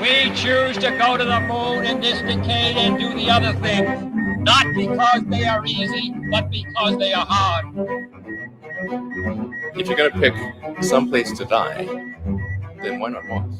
We choose to go to the moon in this decade and do the other things, not because they are easy, but because they are hard. If you're going to pick some place to die, then why not Mars?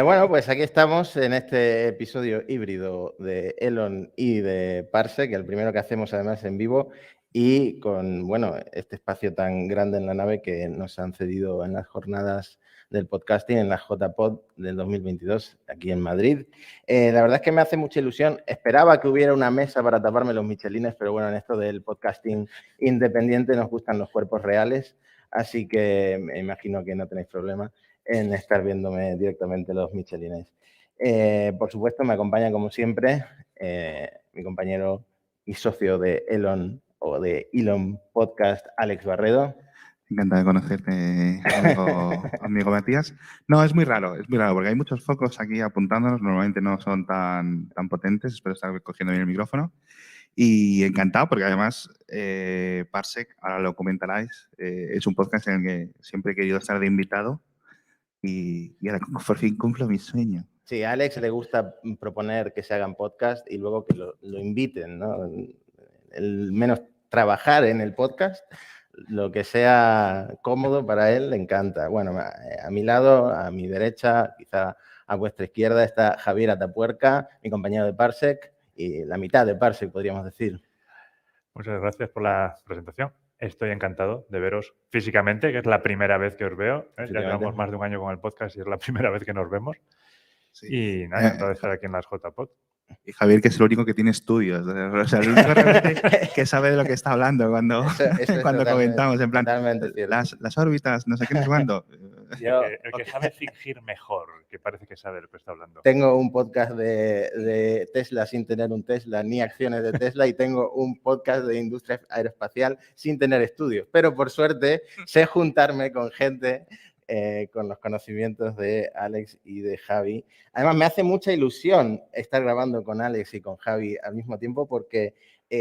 Bueno, pues aquí estamos en este episodio híbrido de Elon y de Parsec, el primero que hacemos además en vivo y con, bueno, este espacio tan grande en la nave que nos han cedido en las jornadas del podcasting, en la JPod del 2022, aquí en Madrid. La verdad es que me hace mucha ilusión. Esperaba que hubiera una mesa para taparme los michelines, pero bueno, en esto del podcasting independiente nos gustan los cuerpos reales, así que me imagino que no tenéis problema en estar viéndome directamente los michelines. Por supuesto, me acompaña como siempre mi compañero y socio de Elon o de Elon Podcast, Alex Barredo. Encantado de conocerte, amigo Matías. No, es muy raro porque hay muchos focos aquí apuntándonos, normalmente no son tan potentes, espero estar cogiendo bien el micrófono. Y encantado porque además Parsec, ahora lo comentaráis, es un podcast en el que siempre he querido estar de invitado y ahora por fin cumplo mi sueño. Sí, a Alex le gusta proponer que se hagan podcast y luego que lo inviten, ¿no? El menos trabajar en el podcast, lo que sea cómodo para él, le encanta. Bueno, a mi lado, a mi derecha, quizá a vuestra izquierda, está Javier Atapuerca, mi compañero de Parsec, y la mitad de Parsec, podríamos decir. Muchas gracias por la presentación. Estoy encantado de veros físicamente, que es la primera vez que os veo. Ya llevamos más de un año con el podcast y es la primera vez que nos vemos. Sí. Y nada, encantado de estar aquí en las JPod. Y Javier, que es el único que tiene estudios. O sea, el único realmente que sabe de lo que está hablando cuando comentamos. En plan, las órbitas, no sé qué, no sé cuándo. El que sabe fingir mejor, que parece que sabe de lo que está hablando. Tengo un podcast de Tesla sin tener un Tesla ni acciones de Tesla y tengo un podcast de industria aeroespacial sin tener estudios. Pero por suerte sé juntarme con gente con los conocimientos de Alex y de Javi. Además, me hace mucha ilusión estar grabando con Alex y con Javi al mismo tiempo porque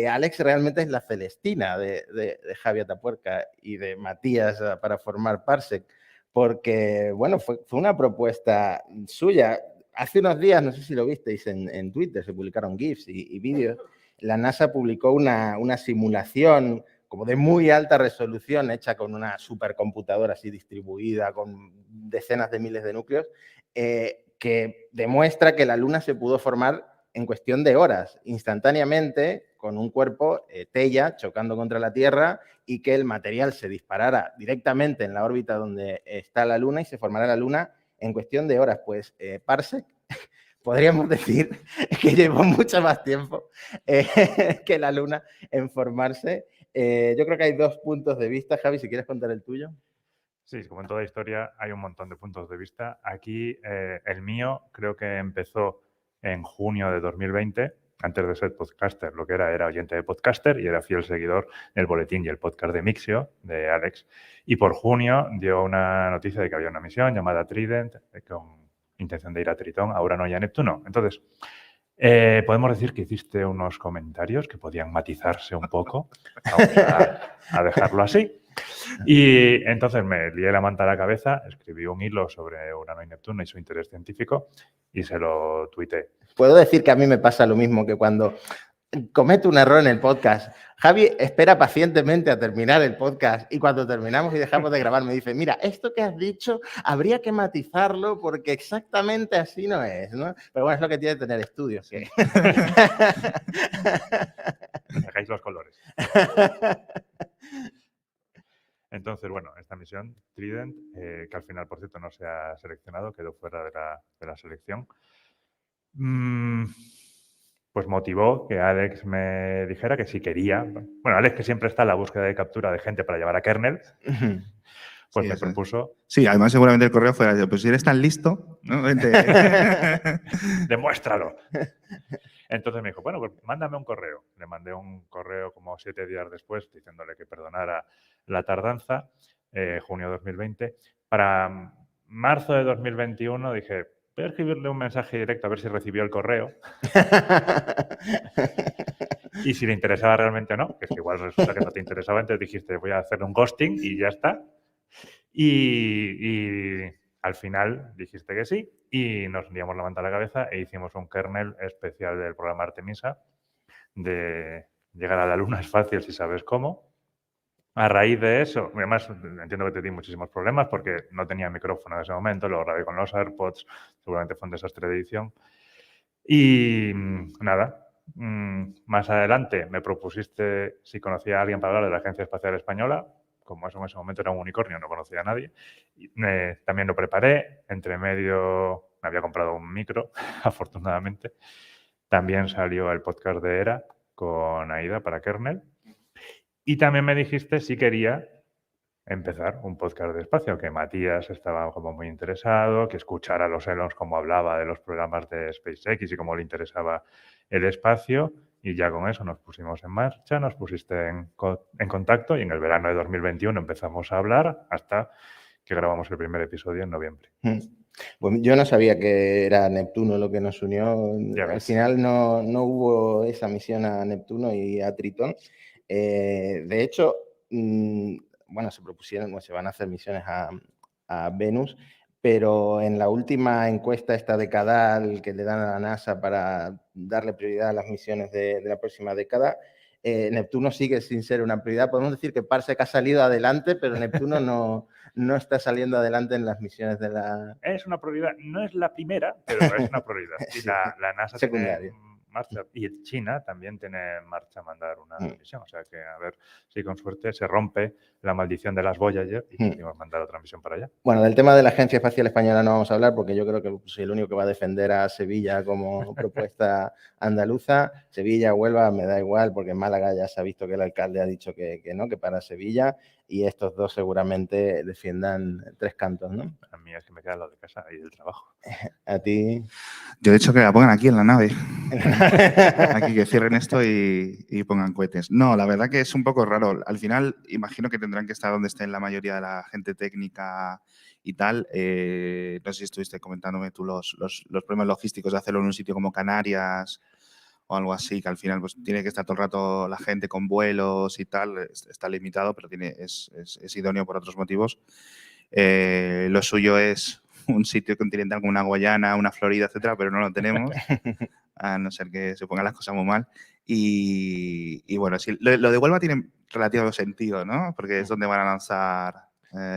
Alex realmente es la Celestina de Javi Atapuerca y de Matías para formar Parsec. Porque, bueno, fue una propuesta suya. Hace unos días, no sé si lo visteis en Twitter, se publicaron GIFs y vídeos. La NASA publicó una simulación como de muy alta resolución, hecha con una supercomputadora así distribuida, con decenas de miles de núcleos, que demuestra que la Luna se pudo formar en cuestión de horas, instantáneamente, con un cuerpo Teia chocando contra la Tierra y que el material se disparara directamente en la órbita donde está la Luna y se formara la Luna en cuestión de horas. Pues Parsec, podríamos decir que llevó mucho más tiempo que la Luna en formarse. Yo creo que hay dos puntos de vista. Javi, si quieres contar el tuyo. Sí, como en toda historia hay un montón de puntos de vista. Aquí el mío creo que empezó en junio de 2020, antes de ser podcaster. Lo que era oyente de podcaster y era fiel seguidor del boletín y el podcast de Mixio, de Alex. Y por junio dio una noticia de que había una misión llamada Trident con intención de ir a Tritón, a Urano y a Neptuno. Entonces, podemos decir que hiciste unos comentarios que podían matizarse un poco. Vamos a dejarlo así. Y entonces me lié la manta a la cabeza, escribí un hilo sobre Urano y Neptuno y su interés científico y se lo tuiteé. Puedo decir que a mí me pasa lo mismo, que cuando cometo un error en el podcast, Javi espera pacientemente a terminar el podcast y cuando terminamos y dejamos de grabar me dice, mira, esto que has dicho habría que matizarlo porque exactamente así no es, ¿no? Pero bueno, es lo que tiene tener estudios. Que... Dejáis los colores. Entonces, bueno, esta misión, Trident, que al final, por cierto, no se ha seleccionado, quedó fuera de la selección, pues motivó que Alex me dijera que si quería... Bueno, Alex, que siempre está en la búsqueda de captura de gente para llevar a kernel, pues sí, me propuso... Sí, además seguramente el correo fuera, pues si eres tan listo, ¿no? Demuéstralo. Entonces me dijo, bueno, pues mándame un correo. Le mandé un correo como 7 días después diciéndole que perdonara la tardanza, junio de 2020. Para marzo de 2021 dije, voy a escribirle un mensaje directo a ver si recibió el correo. Y si le interesaba realmente o no, que es que igual resulta que no te interesaba, entonces dijiste, voy a hacer un ghosting y ya está. Y al final dijiste que sí y nos liamos la manta a la cabeza e hicimos un kernel especial del programa Artemisa de llegar a la luna es fácil si sabes cómo. A raíz de eso, además entiendo que te di muchísimos problemas porque no tenía micrófono en ese momento, lo grabé con los AirPods, seguramente fue un desastre de edición. Y nada, más adelante me propusiste si conocía a alguien para hablar de la Agencia Espacial Española. Como eso en ese momento era un unicornio, no conocía a nadie. Y, también lo preparé. Entre medio me había comprado un micro, afortunadamente. También salió el podcast de ERA con Aida para Kernel. Y también me dijiste si quería empezar un podcast de espacio, que Matías estaba como muy interesado, que escuchara a los Elons como hablaba de los programas de SpaceX y cómo le interesaba el espacio, y ya con eso nos pusimos en marcha, nos pusiste en contacto y en el verano de 2021 empezamos a hablar hasta que grabamos el primer episodio en noviembre. Pues yo no sabía que era Neptuno lo que nos unió. Ya Al ves. final no hubo esa misión a Neptuno y a Tritón. De hecho, bueno, se propusieron, bueno, se van a hacer misiones a Venus, pero en la última encuesta esta decadal que le dan a la NASA para darle prioridad a las misiones de la próxima década, Neptuno sigue sin ser una prioridad. Podemos decir que Parsec ha salido adelante, pero Neptuno no está saliendo adelante en las misiones de la... Es una prioridad, no es la primera, pero es una prioridad. Y Sí, la NASA tiene secundaria. en marcha, y China también tiene en marcha mandar una misión. O sea que, a ver si con suerte se rompe la maldición de las Voyager y pudimos mandar otra misión para allá. Bueno, del tema de la Agencia Espacial Española no vamos a hablar porque yo creo que soy el único que va a defender a Sevilla como propuesta andaluza. Sevilla, Huelva, me da igual porque en Málaga ya se ha visto que el alcalde ha dicho que no, que para Sevilla, y estos dos seguramente defiendan tres cantos, ¿no? A mí es que me queda lo de casa y del trabajo. A ti... Yo he dicho que la pongan aquí en la nave. Aquí que cierren esto y pongan cohetes. No, la verdad que es un poco raro. Al final, imagino que tendrán que estar donde estén la mayoría de la gente técnica y tal. No sé si estuviste comentándome tú los problemas logísticos de hacerlo en un sitio como Canarias o algo así, que al final pues tiene que estar todo el rato la gente con vuelos y tal. Está limitado, pero es idóneo por otros motivos. Lo suyo es un sitio continental como una Guayana, una Florida, etcétera, pero no lo tenemos, a no ser que se pongan las cosas muy mal. Y bueno, sí, lo de Huelva tiene relativo sentido, ¿no? Porque es donde van a lanzar...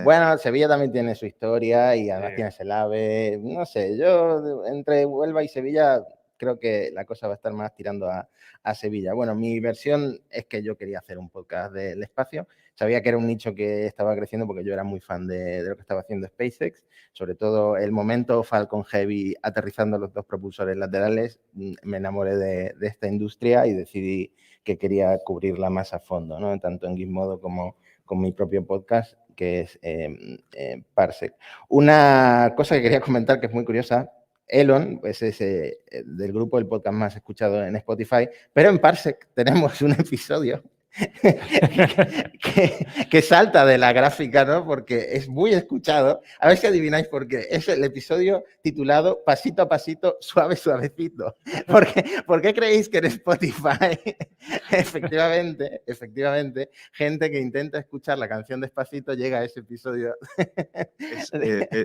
Bueno, Sevilla también tiene su historia y además tienes el AVE. No sé, yo entre Huelva y Sevilla creo que la cosa va a estar más tirando a Sevilla. Bueno, mi versión es que yo quería hacer un podcast del espacio. Sabía que era un nicho que estaba creciendo porque yo era muy fan de lo que estaba haciendo SpaceX. Sobre todo el momento Falcon Heavy aterrizando los dos propulsores laterales, me enamoré de esta industria y decidí que quería cubrirla más a fondo, ¿no? Tanto en Gizmodo como con mi propio podcast, que es Parsec. Una cosa que quería comentar que es muy curiosa, Elon, pues es del grupo del podcast más escuchado en Spotify, pero en Parsec tenemos un episodio que salta de la gráfica, ¿no? Porque es muy escuchado. A ver si adivináis por qué. Es el episodio titulado Pasito a pasito, suave, suavecito. ¿Por qué creéis que en Spotify, efectivamente, gente que intenta escuchar la canción despacito llega a ese episodio? Es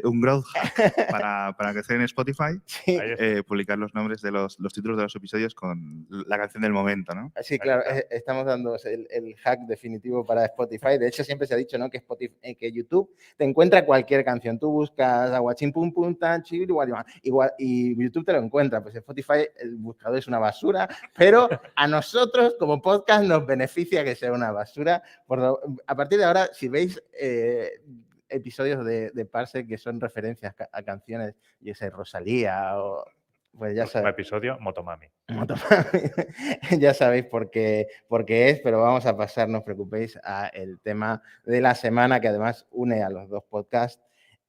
un growth hack para crecer en Spotify, Sí. publicar los nombres de los títulos de los episodios con la canción del momento, ¿no? Sí, claro, estamos dando el hack definitivo para Spotify. De hecho, siempre se ha dicho, ¿no?, que que YouTube te encuentra cualquier canción. Tú buscas Aguachín Pum Pum Tan Chil igual y YouTube te lo encuentra. Pues Spotify, el buscador es una basura, pero a nosotros como podcast nos beneficia que sea una basura. A partir de ahora, si veis episodios de Parsec que son referencias a canciones, yo sé, Rosalía o... Pues ya sabéis. Episodio Motomami. Ya sabéis por qué es, pero vamos a pasar, no os preocupéis, al tema de la semana, que además une a los dos podcasts,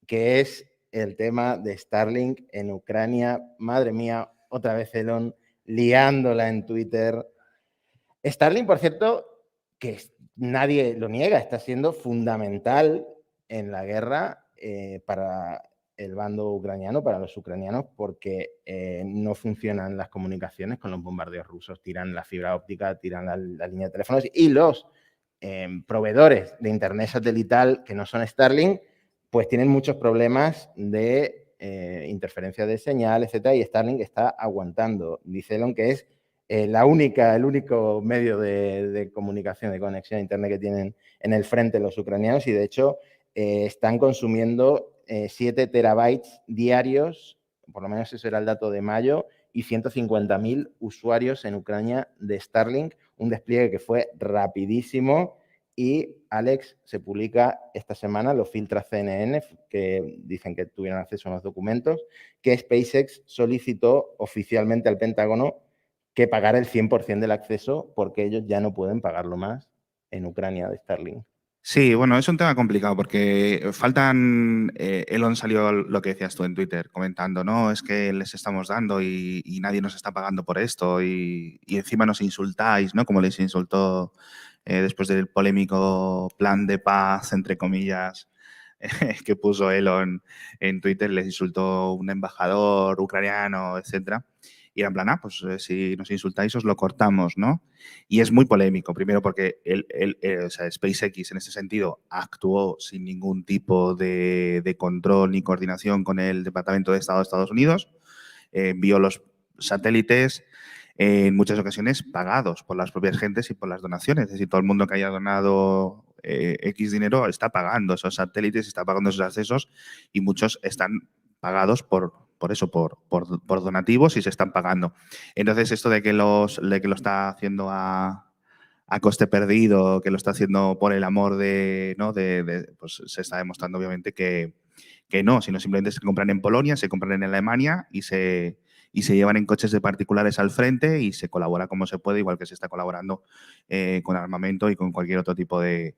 que es el tema de Starlink en Ucrania. Madre mía, otra vez Elon liándola en Twitter. Starlink, por cierto, que nadie lo niega, está siendo fundamental en la guerra para el bando ucraniano, para los ucranianos, porque no funcionan las comunicaciones con los bombardeos rusos. Tiran la fibra óptica, tiran la línea de teléfonos y los proveedores de internet satelital que no son Starlink, pues tienen muchos problemas de interferencia de señal, etcétera, y Starlink está aguantando. Dice Elon que es el único medio de comunicación, de conexión a internet que tienen en el frente los ucranianos, y de hecho están consumiendo 7 terabytes diarios, por lo menos ese era el dato de mayo, y 150.000 usuarios en Ucrania de Starlink, un despliegue que fue rapidísimo. Y, Alex, se publica esta semana, lo filtra CNN, que dicen que tuvieron acceso a los documentos, que SpaceX solicitó oficialmente al Pentágono que pagara el 100% del acceso porque ellos ya no pueden pagarlo más en Ucrania de Starlink. Sí, bueno, es un tema complicado porque faltan. Elon salió lo que decías tú en Twitter comentando, no, es que les estamos dando y nadie nos está pagando por esto y encima nos insultáis, ¿no? Como les insultó después del polémico plan de paz, entre comillas, que puso Elon en Twitter, les insultó un embajador ucraniano, etcétera. Y era en plan, pues si nos insultáis os lo cortamos, ¿no? Y es muy polémico, primero porque o sea, SpaceX en este sentido actuó sin ningún tipo de control ni coordinación con el Departamento de Estado de Estados Unidos, envió los satélites en muchas ocasiones pagados por las propias gentes y por las donaciones. Es decir, todo el mundo que haya donado X dinero está pagando esos satélites, está pagando esos accesos y muchos están pagados por donativos y se están pagando. Entonces, esto de que lo está haciendo a coste perdido, que lo está haciendo por el amor ¿no? Pues se está demostrando obviamente que no, sino simplemente se compran en Polonia, se compran en Alemania y se llevan en coches de particulares al frente y se colabora como se puede, igual que se está colaborando con armamento y con cualquier otro tipo de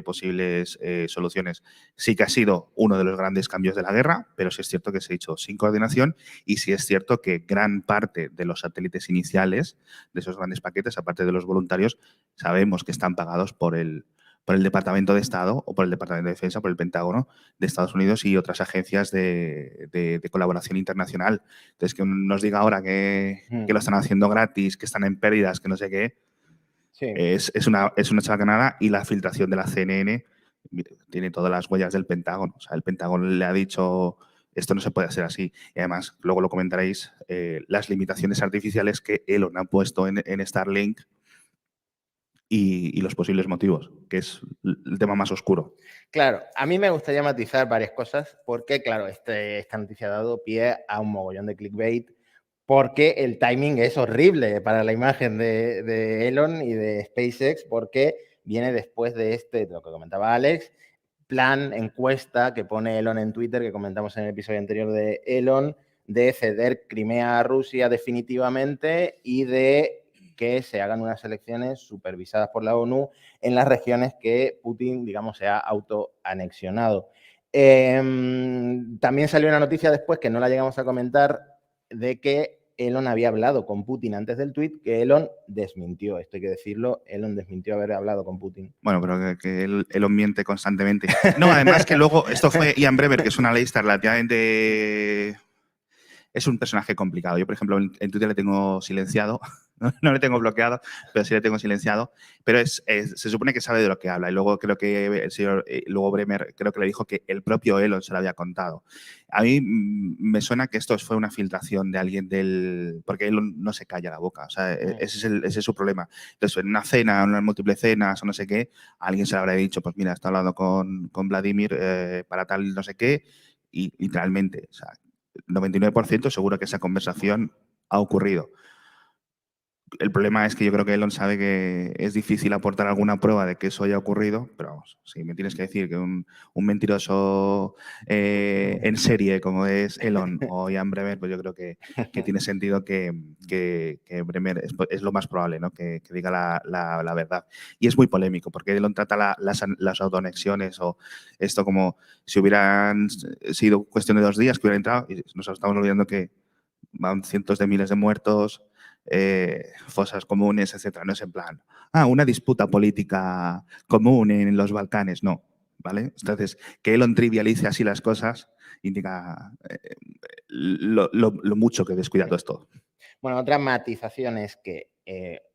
posibles soluciones. Sí que ha sido uno de los grandes cambios de la guerra, pero sí es cierto que se ha hecho sin coordinación y sí es cierto que gran parte de los satélites iniciales, de esos grandes paquetes, aparte de los voluntarios, sabemos que están pagados por el Departamento de Estado o por el Departamento de Defensa, por el Pentágono de Estados Unidos y otras agencias de colaboración internacional. Entonces, que nos diga ahora que lo están haciendo gratis, que están en pérdidas, que no sé qué, sí. es una chacanada, y la filtración de la CNN tiene todas las huellas del Pentágono. O sea, el Pentágono le ha dicho esto no se puede hacer así. Y además, luego lo comentaréis, las limitaciones artificiales que Elon ha puesto en Starlink y los posibles motivos, que es el tema más oscuro. Claro, a mí me gustaría matizar varias cosas porque, claro, esta noticia ha dado pie a un mogollón de clickbait porque el timing es horrible para la imagen de Elon y de SpaceX porque viene después de lo que comentaba Alex, plan, encuesta que pone Elon en Twitter, que comentamos en el episodio anterior de Elon, de ceder Crimea a Rusia definitivamente y de que se hagan unas elecciones supervisadas por la ONU en las regiones que Putin, digamos, se ha autoanexionado. También salió una noticia después, que no la llegamos a comentar, de que Elon había hablado con Putin antes del tuit, que Elon desmintió. Esto hay que decirlo, Elon desmintió haber hablado con Putin. Bueno, pero que Elon miente constantemente. No, además que luego, esto fue Ian Bremmer, que es una analista relativamente... Es un personaje complicado. Yo, por ejemplo, en Twitter le tengo silenciado. No le tengo bloqueado, pero sí le tengo silenciado. Pero se supone que sabe de lo que habla. Y luego creo que el señor Bremer creo que le dijo que el propio Elon se lo había contado. A mí me suena que esto fue una filtración de alguien porque Elon no se calla la boca. O sea, ese es su problema. Entonces, en una cena, en unas múltiples cenas o no sé qué, a alguien se le habrá dicho, pues mira, está hablando con Vladimir para tal no sé qué, y literalmente, o sea, 99% seguro que esa conversación ha ocurrido. El problema es que yo creo que Elon sabe que es difícil aportar alguna prueba de que eso haya ocurrido, pero vamos, si me tienes que decir que un mentiroso en serie como es Elon o Ian Bremmer, pues yo creo que tiene sentido que Bremmer es lo más probable, ¿no? que diga la verdad. Y es muy polémico, porque Elon trata las autoanexiones o esto como si hubieran sido cuestión de 2 días que hubieran entrado, y nos estamos olvidando que van cientos de miles de muertos, fosas comunes, etcétera. No es en plan, una disputa política común en los Balcanes, no, ¿vale? Entonces, que Elon trivialice así las cosas indica lo mucho que descuida todo esto. Bueno, otra matización es que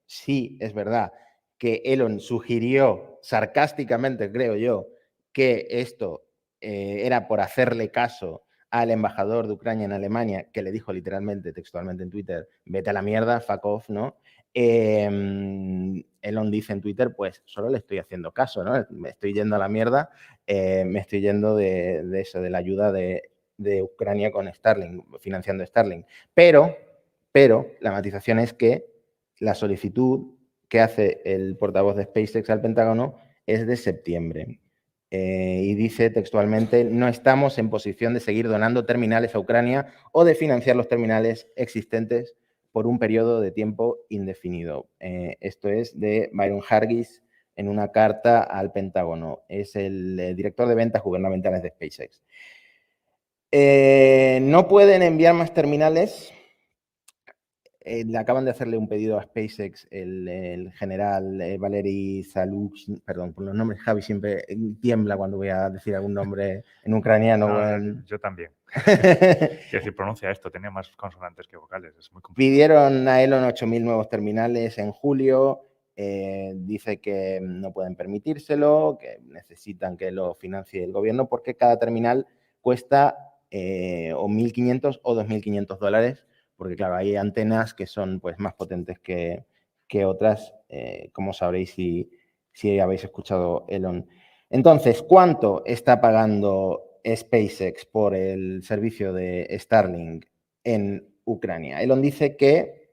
sí es verdad que Elon sugirió sarcásticamente, creo yo, que esto era por hacerle caso al embajador de Ucrania en Alemania, que le dijo literalmente, textualmente en Twitter, vete a la mierda, fuck off, ¿no? Elon dice en Twitter, pues solo le estoy haciendo caso, ¿no? Me estoy yendo a la mierda, me estoy yendo de eso, de la ayuda de Ucrania con Starlink, financiando Starlink. Pero la matización es que la solicitud que hace el portavoz de SpaceX al Pentágono es de septiembre. Y dice textualmente, no estamos en posición de seguir donando terminales a Ucrania o de financiar los terminales existentes por un periodo de tiempo indefinido. Esto es de Byron Hargis en una carta al Pentágono. Es el director de ventas gubernamentales de SpaceX. No pueden enviar más terminales. Le acaban de hacerle un pedido a SpaceX el general Valery Zaluzhny, perdón, por los nombres, Javi siempre tiembla cuando voy a decir algún nombre en ucraniano. No, yo también. Es decir, pronuncia esto, tenía más consonantes que vocales, es muy complicado. Pidieron a Elon 8.000 nuevos terminales en julio, dice que no pueden permitírselo, que necesitan que lo financie el gobierno porque cada terminal cuesta o 1.500 o 2.500 dólares, porque claro, hay antenas que son pues, más potentes que otras, como sabréis si habéis escuchado Elon. Entonces, ¿cuánto está pagando SpaceX por el servicio de Starlink en Ucrania? Elon dice que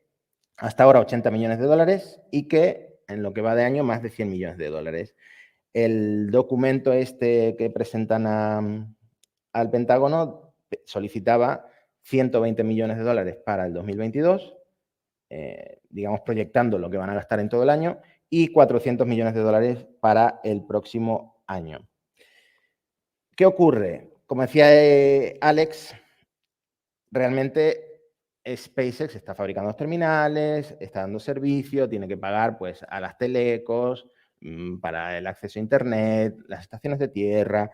hasta ahora 80 millones de dólares y que en lo que va de año más de 100 millones de dólares. El documento este que presentan al Pentágono solicitaba 120 millones de dólares para el 2022, digamos proyectando lo que van a gastar en todo el año, y 400 millones de dólares para el próximo año. ¿Qué ocurre? Como decía Alex, realmente SpaceX está fabricando los terminales, está dando servicio, tiene que pagar pues, a las telecos, para el acceso a Internet, las estaciones de tierra.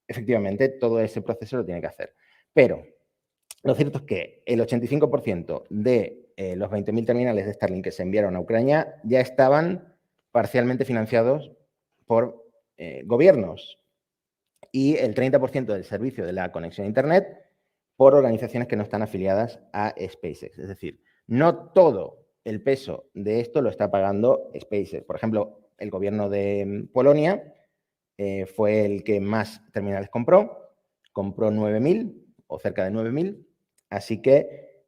Efectivamente, todo ese proceso lo tiene que hacer. Pero lo cierto es que el 85% de los 20.000 terminales de Starlink que se enviaron a Ucrania ya estaban parcialmente financiados por gobiernos y el 30% del servicio de la conexión a Internet por organizaciones que no están afiliadas a SpaceX. Es decir, no todo el peso de esto lo está pagando SpaceX. Por ejemplo, el gobierno de Polonia fue el que más terminales compró 9.000 o cerca de 9.000, así que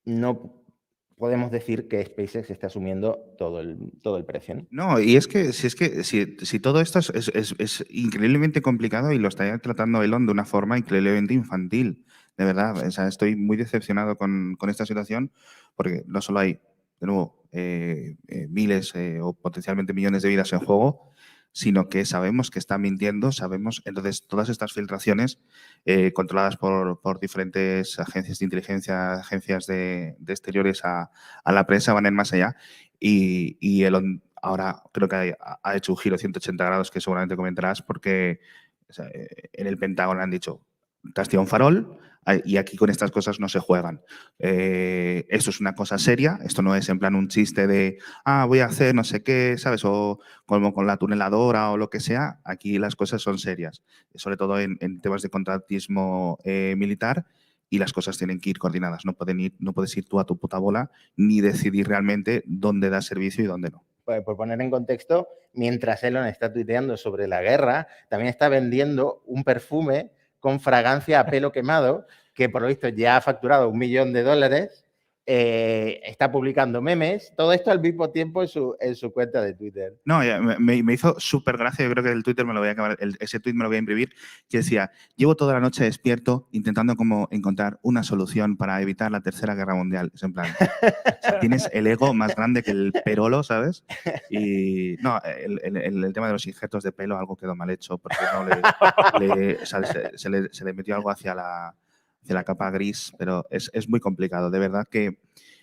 no podemos decir que SpaceX está asumiendo todo el precio, ¿no? No, y es que si todo esto es increíblemente complicado y lo está tratando Elon de una forma increíblemente infantil, de verdad. O sea, estoy muy decepcionado con esta situación porque no solo hay, de nuevo, miles o potencialmente millones de vidas en juego, sino que sabemos que está mintiendo, sabemos, entonces todas estas filtraciones controladas por diferentes agencias de inteligencia, agencias de exteriores a la prensa van a ir más allá y Elon ahora creo que ha hecho un giro 180 grados que seguramente comentarás porque o sea, en el Pentágono han dicho, te has tirado un farol y aquí con estas cosas no se juegan. Esto es una cosa seria, esto no es en plan un chiste de, voy a hacer no sé qué, ¿sabes? O como con la tuneladora o lo que sea, aquí las cosas son serias, sobre todo en temas de contratismo militar y las cosas tienen que ir coordinadas, no puedes ir tú a tu puta bola ni decidir realmente dónde da servicio y dónde no. Por poner en contexto, mientras Elon está tuiteando sobre la guerra, también está vendiendo un perfume con fragancia a pelo quemado, que por lo visto ya ha facturado $1 millón, está publicando memes, todo esto al mismo tiempo en su cuenta de Twitter. No, me hizo súper gracia, yo creo que el Twitter me lo voy a acabar, ese tweet me lo voy a imprimir, que decía, llevo toda la noche despierto intentando como encontrar una solución para evitar la Tercera Guerra Mundial. Es en plan, o sea, tienes el ego más grande que el perolo, ¿sabes? Y no, el tema de los injertos de pelo, algo quedó mal hecho, porque no o sea, se le metió algo hacia la capa gris, pero es muy complicado, de verdad que,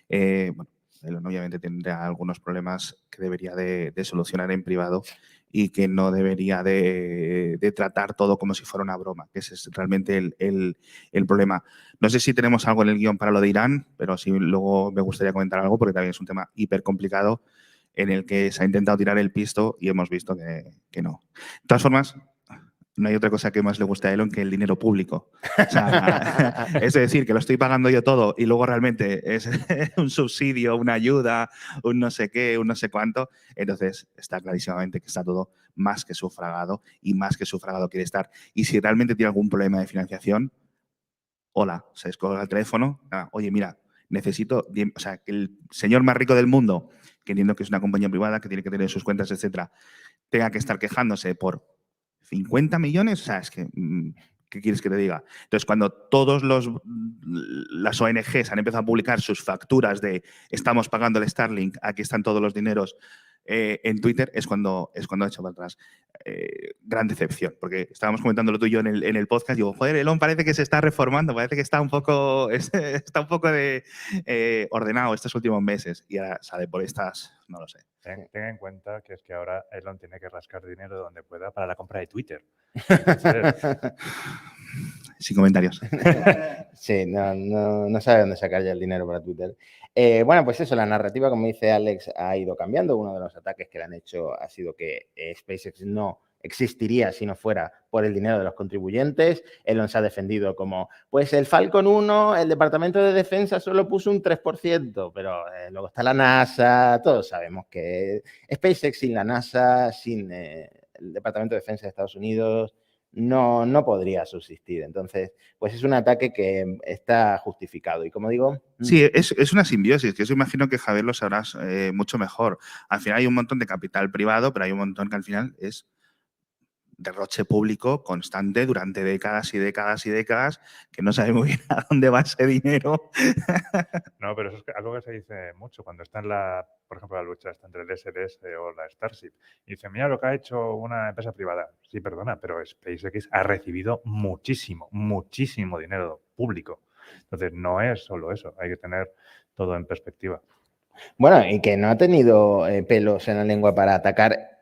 bueno, Elon obviamente tendrá algunos problemas que debería de solucionar en privado y que no debería de tratar todo como si fuera una broma, que ese es realmente el problema. No sé si tenemos algo en el guión para lo de Irán, pero sí luego me gustaría comentar algo porque también es un tema hiper complicado en el que se ha intentado tirar el pisto y hemos visto que no. De todas formas, no hay otra cosa que más le guste a Elon que el dinero público. O sea, es decir, que lo estoy pagando yo todo y luego realmente es un subsidio, una ayuda, un no sé qué, un no sé cuánto. Entonces, está clarísimamente que está todo más que sufragado y más que sufragado quiere estar. Y si realmente tiene algún problema de financiación, hola, se descolga el teléfono, oye, mira, necesito, o sea, que el señor más rico del mundo, que entiendo que es una compañía privada, que tiene que tener sus cuentas, etcétera, tenga que estar quejándose por 50 millones, o sea, es que, ¿qué quieres que te diga? Entonces, cuando todas las ONGs han empezado a publicar sus facturas de estamos pagando el Starlink, aquí están todos los dineros en Twitter, es cuando ha hecho para atrás. Gran decepción, porque estábamos comentándolo tú y yo en el podcast, digo, joder, Elon parece que se está reformando, parece que está un poco, ordenado estos últimos meses y ahora sale por estas, no lo sé. Tenga en cuenta que es que ahora Elon tiene que rascar dinero donde pueda para la compra de Twitter. Entonces, sin comentarios. Sí, no sabe dónde sacar ya el dinero para Twitter. Bueno, pues eso, la narrativa, como dice Alex, ha ido cambiando. Uno de los ataques que le han hecho ha sido que SpaceX no existiría si no fuera por el dinero de los contribuyentes. Elon se ha defendido como, pues el Falcon 1, el Departamento de Defensa solo puso un 3%, pero luego está la NASA, todos sabemos que SpaceX sin la NASA, sin el Departamento de Defensa de Estados Unidos, no podría subsistir. Entonces, pues es un ataque que está justificado. Y como digo... Sí, es una simbiosis, que eso imagino que Javier lo sabrás mucho mejor. Al final hay un montón de capital privado, pero hay un montón que al final es derroche público constante durante décadas y décadas y décadas, que no sabe muy bien a dónde va ese dinero. No, pero eso es algo que se dice mucho cuando está por ejemplo, la lucha está entre el SLS o la Starship. Y dice, mira lo que ha hecho una empresa privada. Sí, perdona, pero SpaceX ha recibido muchísimo dinero público. Entonces, no es solo eso, hay que tener todo en perspectiva. Bueno, y que no ha tenido pelos en la lengua para atacar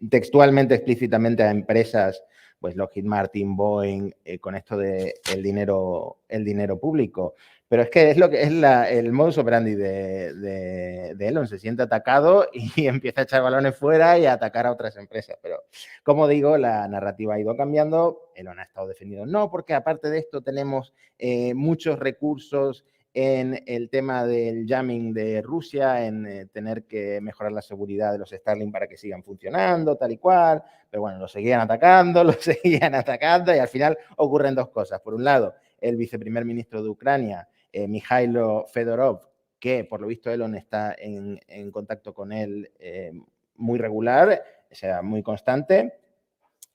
textualmente, explícitamente a empresas, pues Lockheed Martin, Boeing, con esto de el dinero público. Pero es que es lo que es el modus operandi de Elon. Se siente atacado y empieza a echar balones fuera y a atacar a otras empresas. Pero, como digo, la narrativa ha ido cambiando. Elon ha estado defendiendo, no, porque aparte de esto tenemos muchos recursos en el tema del jamming de Rusia, en tener que mejorar la seguridad de los Starlink para que sigan funcionando, tal y cual. Pero bueno, lo seguían atacando y al final ocurren dos cosas. Por un lado, el viceprimer ministro de Ucrania, Mikhailo Fedorov, que por lo visto Elon está en contacto con él muy regular, o sea, muy constante,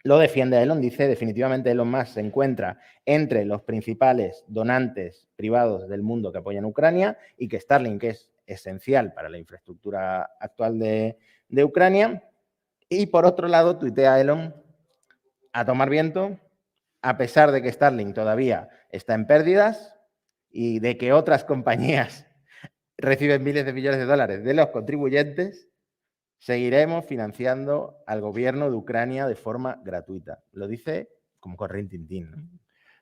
lo defiende Elon, dice definitivamente Elon Musk se encuentra entre los principales donantes privados del mundo que apoyan a Ucrania y que Starlink es esencial para la infraestructura actual de Ucrania. Y por otro lado, tuitea Elon a tomar viento, a pesar de que Starlink todavía está en pérdidas y de que otras compañías reciben miles de millones de dólares de los contribuyentes, seguiremos financiando al gobierno de Ucrania de forma gratuita. Lo dice como corrientintín, ¿no?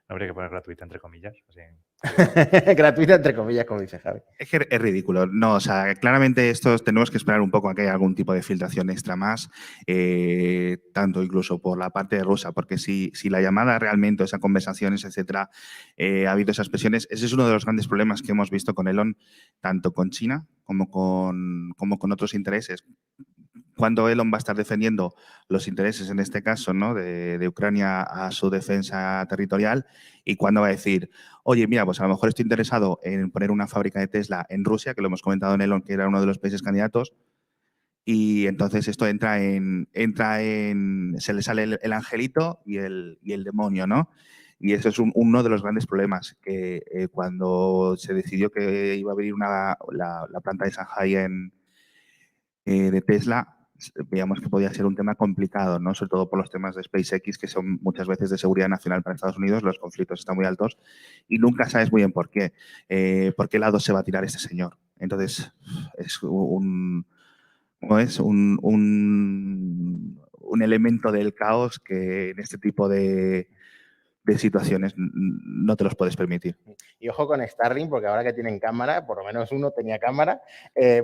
Habría que poner gratuita entre comillas. Así. Gratuita entre comillas, como dice Javi. Es que es ridículo. No, o sea, claramente tenemos que esperar un poco a que haya algún tipo de filtración extra más, tanto incluso por la parte de rusa, porque si la llamada realmente, o esas conversaciones, etcétera, ha habido esas presiones, ese es uno de los grandes problemas que hemos visto con Elon, tanto con China como con otros intereses. Cuando Elon va a estar defendiendo los intereses, en este caso, ¿no?, de Ucrania a su defensa territorial, y cuando va a decir, oye, mira, pues a lo mejor estoy interesado en poner una fábrica de Tesla en Rusia, que lo hemos comentado en Elon, que era uno de los países candidatos, y entonces esto entra en se le sale el angelito y el demonio, ¿no? Y eso es uno de los grandes problemas, que cuando se decidió que iba a abrir la planta de Shanghai de Tesla, veíamos que podía ser un tema complicado, ¿no? Sobre todo por los temas de SpaceX, que son muchas veces de seguridad nacional para Estados Unidos, los conflictos están muy altos y nunca sabes muy bien por qué lado se va a tirar este señor. Entonces, es un elemento del caos que en este tipo de situaciones no te los puedes permitir. Y ojo con Starlink, porque ahora que tienen cámara, por lo menos uno tenía cámara,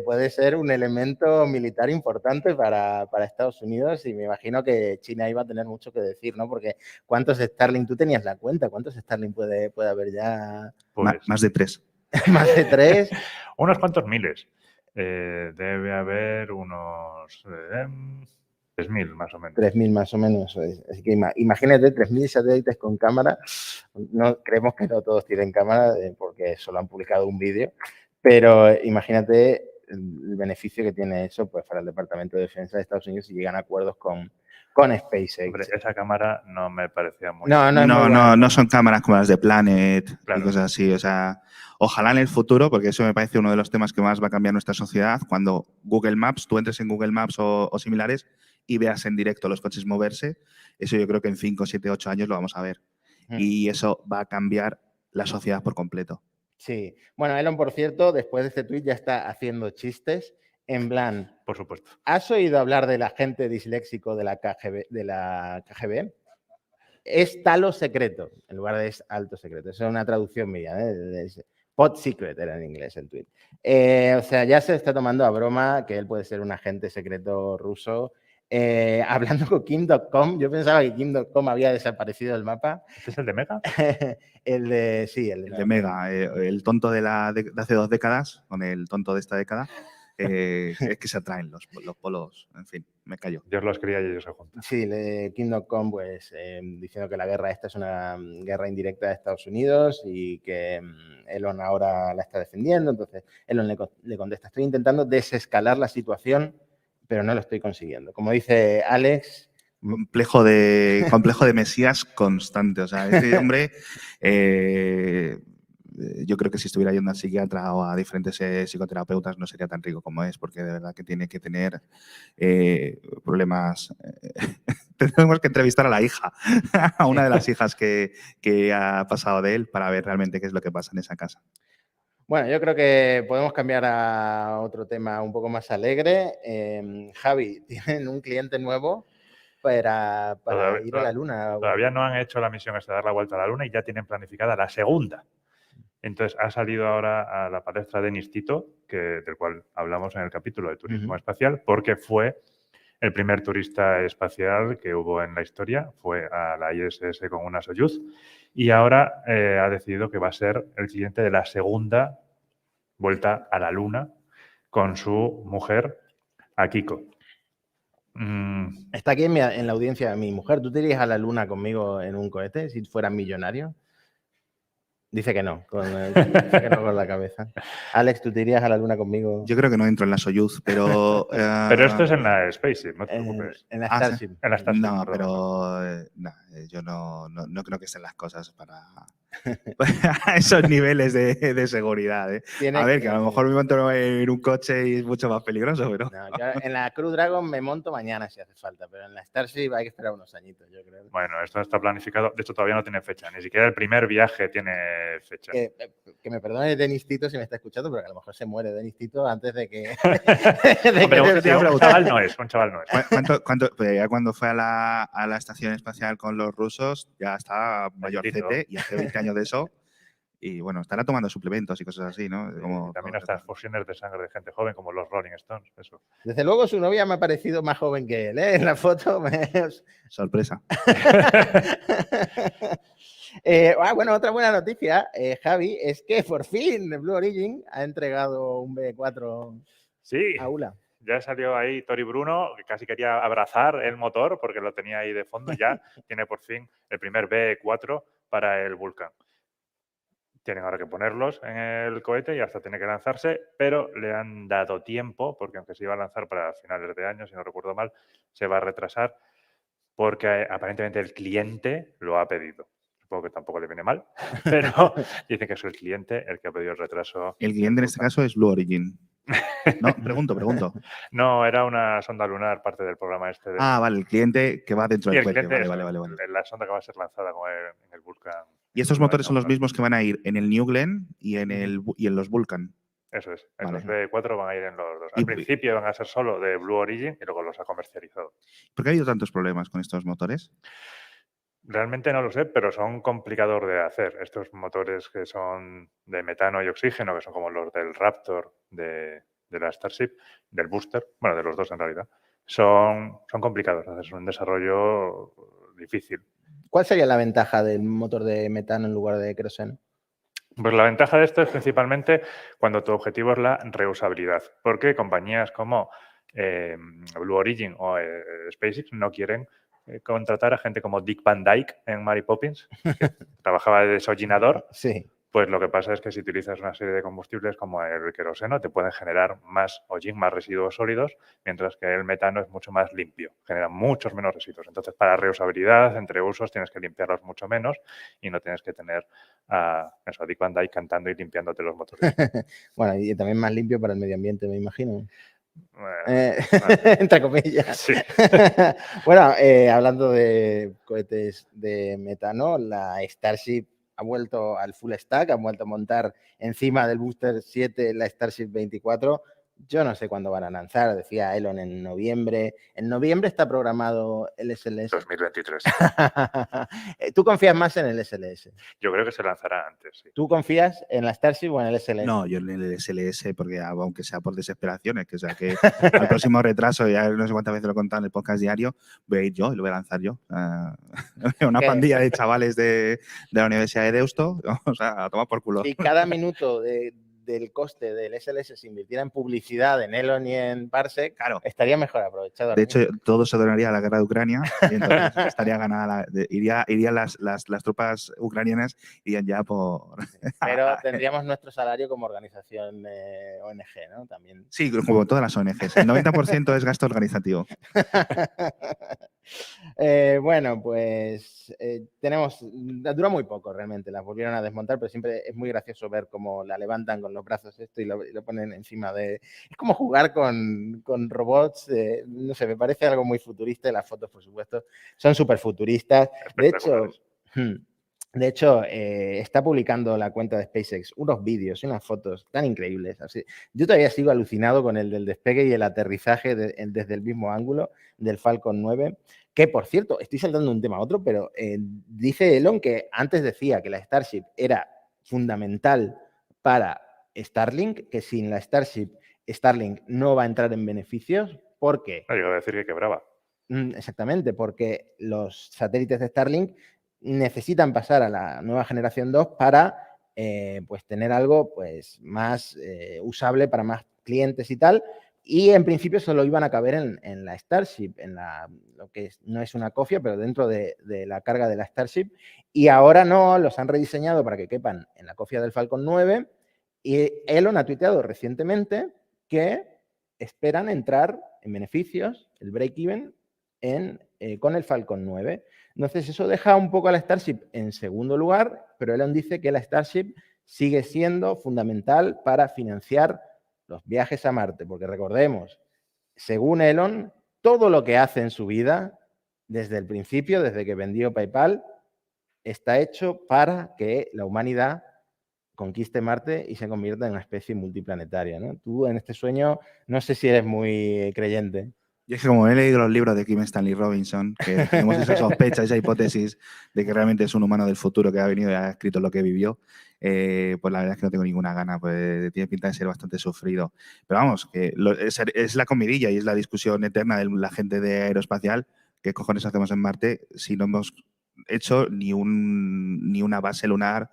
puede ser un elemento militar importante para Estados Unidos y me imagino que China iba a tener mucho que decir, ¿no? Porque ¿cuántos Starlink? Tú tenías la cuenta, ¿cuántos Starlink puede haber ya? Pues, Más de 3. ¿Más de 3? unos cuantos miles. Debe haber unos 3.000 más o menos. 3.000 más o menos. Así que imagínate, 3.000 satélites con cámara. No, creemos que no todos tienen cámara porque solo han publicado un vídeo, pero imagínate el beneficio que tiene eso pues, para el Departamento de Defensa de Estados Unidos si llegan a acuerdos con SpaceX. Hombre, esa cámara no me parecía muy... No son cámaras como las de Planet Claro. y cosas así. O sea, ojalá en el futuro, porque eso me parece uno de los temas que más va a cambiar nuestra sociedad, cuando Google Maps, tú entres en Google Maps o similares y veas en directo los coches moverse, eso yo creo que en 5, 7, 8 años lo vamos a ver. Y eso va a cambiar la sociedad por completo. Sí. Bueno, Elon, por cierto, después de este tuit ya está haciendo chistes en plan... Por supuesto. ¿Has oído hablar del agente disléxico de la KGB? Es talo secreto, en lugar de es alto secreto. Eso es una traducción mía, ¿eh? Pod secret era en inglés el tweet. O sea, ya se está tomando a broma que él puede ser un agente secreto ruso. Hablando con Kim.com, yo pensaba que Kim.com había desaparecido del mapa. ¿Este es el de Mega? El de Mega, el tonto de hace 2 décadas, con el tonto de esta década, es que se atraen los polos, en fin, me callo. Dios los cría y ellos se juntan. Sí, Kim.com pues diciendo que la guerra esta es una guerra indirecta de Estados Unidos y que Elon ahora la está defendiendo. Entonces Elon le contesta, estoy intentando desescalar la situación, pero no lo estoy consiguiendo. Como dice Alex... Complejo de Mesías constante. O sea, este hombre, yo creo que si estuviera yendo a psiquiatra o a diferentes psicoterapeutas no sería tan rico como es, porque de verdad que tiene que tener problemas. Tenemos que entrevistar a la hija, a una de las hijas que ha pasado de él para ver realmente qué es lo que pasa en esa casa. Bueno, yo creo que podemos cambiar a otro tema un poco más alegre. Javi, ¿tienen un cliente nuevo para ir a la Luna? Todavía no han hecho la misión esta de dar la vuelta a la Luna y ya tienen planificada la segunda. Entonces, ha salido ahora a la palestra Denis Tito, del cual hablamos en el capítulo de turismo espacial, porque fue el primer turista espacial que hubo en la historia, fue a la ISS con una Soyuz, y ahora ha decidido que va a ser el cliente de la segunda vuelta a la Luna con su mujer, Akiko. Está aquí en la audiencia mi mujer. ¿Tú te irías a la Luna conmigo en un cohete si fueras millonario? Dice que no, con la cabeza. Alex, ¿tú te irías a la Luna conmigo? Yo creo que no entro en la Soyuz, pero... Pero esto es en la Spaceship, no te preocupes. En la Starship. En la Starship. No, pero yo no creo que estén las cosas para esos niveles de seguridad. A ver, que a lo mejor me monto en un coche y es mucho más peligroso, pero... No, en la Crew Dragon me monto mañana si hace falta, pero en la Starship hay que esperar unos añitos, yo creo. Bueno, esto está planificado. De hecho, todavía no tiene fecha. Ni siquiera el primer viaje tiene fecha. Que me perdone Denis Tito si me está escuchando, pero que a lo mejor se muere Denis Tito antes de que... un chaval no es. Ya cuando fue a la estación espacial con los rusos, ya estaba mayorcete y hace 20 años de eso. Y bueno, estará tomando suplementos y cosas así, ¿no? Como también hasta fusiones de sangre de gente joven, como los Rolling Stones. Eso. Desde luego su novia me ha parecido más joven que él, ¿eh? En la foto. Sorpresa. Bueno, otra buena noticia, Javi, es que por fin Blue Origin ha entregado un B4 a ULA. Ya salió ahí Tori Bruno, que casi quería abrazar el motor porque lo tenía ahí de fondo. Ya tiene por fin el primer B4 para el Vulcan. Tienen ahora que ponerlos en el cohete y hasta tiene que lanzarse, pero le han dado tiempo, porque aunque se iba a lanzar para finales de año, si no recuerdo mal, se va a retrasar porque aparentemente el cliente lo ha pedido. Supongo que tampoco le viene mal, pero dice que es el cliente el que ha pedido el retraso. El cliente en este caso es Blue Origin. No, pregunto. No, era una sonda lunar, parte del programa este. Ah, vale, el cliente que va dentro y del el cohete. cliente, Vale. la sonda que va a ser lanzada en el Vulcan. Y estos Vulcan motores son los Sonar. mismos que van a ir en el New Glenn y en los Vulcan. Eso es. En Vale. los B4 van a ir en los dos. Y- Al principio van a ser solo de Blue Origin y luego los ha comercializado. ¿Por qué ha habido tantos problemas con estos motores? Realmente no lo sé, pero son complicados de hacer. Estos motores que son de metano y oxígeno, que son como los del Raptor de la Starship, del Booster, bueno, de los dos en realidad, son complicados de hacer. Es un desarrollo difícil. ¿Cuál sería la ventaja del motor de metano en lugar de queroseno? Pues la ventaja de esto es principalmente cuando tu objetivo es la reusabilidad, porque compañías como Blue Origin o SpaceX no quieren contratar a gente como Dick Van Dyke en Mary Poppins, que trabajaba de desollinador. Sí. Pues lo que pasa es que si utilizas una serie de combustibles como el queroseno, te pueden generar más hollín, más residuos sólidos, mientras que el metano es mucho más limpio, genera muchos menos residuos. Entonces, para reusabilidad, entre usos, tienes que limpiarlos mucho menos y no tienes que tener a Dick Van Dyke cantando y limpiándote los motores. Bueno, y también más limpio para el medio ambiente, me imagino. Bueno. Entre comillas. Sí. Bueno, hablando de cohetes de metano, la Starship ha vuelto al full stack, ha vuelto a montar encima del Booster 7 la Starship 24. Yo no sé cuándo van a lanzar, decía Elon en noviembre. En noviembre está programado el SLS. 2023. ¿Tú confías más en el SLS? Yo creo que se lanzará antes, sí. ¿Tú confías en la Starship o en el SLS? No, yo en el SLS, porque aunque sea por desesperaciones, que o sea que al próximo retraso, ya no sé cuántas veces lo he contado en el podcast diario, voy a ir yo y lo voy a lanzar yo. Una ¿Qué? pandilla de chavales de la Universidad de Deusto, o sea, a tomar por culo. Si cada minuto del coste del SLS se invirtiera en publicidad en Elon y en Parsec, Claro. estaría mejor aprovechado. De hecho, todo se donaría a la guerra de Ucrania y entonces estaría ganada. Irían las tropas ucranianas irían ya por. Pero tendríamos nuestro salario como organización ONG, ¿no? También. Sí, como todas las ONGs. El 90% es gasto organizativo. Bueno, pues dura muy poco realmente, las volvieron a desmontar, pero siempre es muy gracioso ver cómo la levantan con los brazos esto y lo ponen encima de... Es como jugar con robots, no sé, me parece algo muy futurista y las fotos, por supuesto, son súper futuristas. De hecho, está publicando la cuenta de SpaceX unos vídeos y unas fotos tan increíbles. Así. Yo todavía sigo alucinado con el del despegue y el aterrizaje desde el mismo ángulo del Falcon 9, que, por cierto, estoy saltando de un tema a otro, pero dice Elon que antes decía que la Starship era fundamental para Starlink, que sin la Starship, Starlink no va a entrar en beneficios. ¿Por qué? No, yo iba a decir que quebraba. Exactamente, porque los satélites de Starlink necesitan pasar a la nueva generación 2 para pues tener algo pues, más usable para más clientes y tal. Y en principio solo iban a caber en la Starship, lo que no es una cofia, pero dentro de la carga de la Starship. Y ahora no, los han rediseñado para que quepan en la cofia del Falcon 9. Y Elon ha tuiteado recientemente que esperan entrar en beneficios, el break-even, con el Falcon 9. Entonces, eso deja un poco a la Starship en segundo lugar, pero Elon dice que la Starship sigue siendo fundamental para financiar los viajes a Marte, porque recordemos, según Elon, todo lo que hace en su vida, desde el principio, desde que vendió PayPal, está hecho para que la humanidad conquiste Marte y se convierta en una especie multiplanetaria, ¿no? Tú en este sueño no sé si eres muy creyente. Yo es que como he leído los libros de Kim Stanley Robinson, que tenemos esa sospecha, esa hipótesis de que realmente es un humano del futuro que ha venido y ha escrito lo que vivió, pues la verdad es que no tengo ninguna gana, pues tiene pinta de ser bastante sufrido. Pero vamos, que es la comidilla y es la discusión eterna de la gente de aeroespacial, ¿qué cojones hacemos en Marte si no hemos hecho ni una base lunar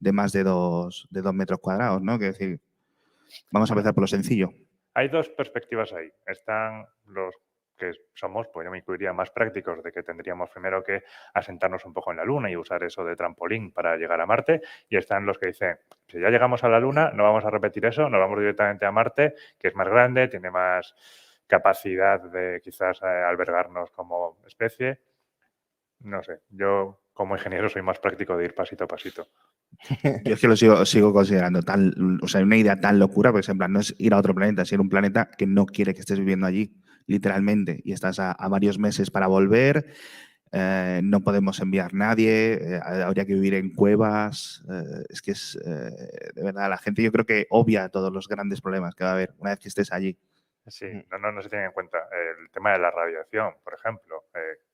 de más de 2 metros cuadrados, ¿no? Que decir, vamos a empezar por lo sencillo. Hay dos perspectivas ahí. Están los que somos, pues yo me incluiría, más prácticos, de que tendríamos primero que asentarnos un poco en la Luna y usar eso de trampolín para llegar a Marte. Y están los que dicen, si ya llegamos a la Luna, no vamos a repetir eso, nos vamos directamente a Marte, que es más grande, tiene más capacidad de quizás albergarnos como especie. No sé, yo como ingeniero soy más práctico de ir pasito a pasito. Yo es que lo sigo considerando o sea, una idea tan locura, porque en plan, no es ir a otro planeta, es ir a un planeta que no quiere que estés viviendo allí, literalmente, y estás a varios meses para volver, no podemos enviar nadie, habría que vivir en cuevas, es que es, de verdad, la gente yo creo que obvia todos los grandes problemas que va a haber una vez que estés allí. Sí, no se tiene en cuenta el tema de la radiación, por ejemplo.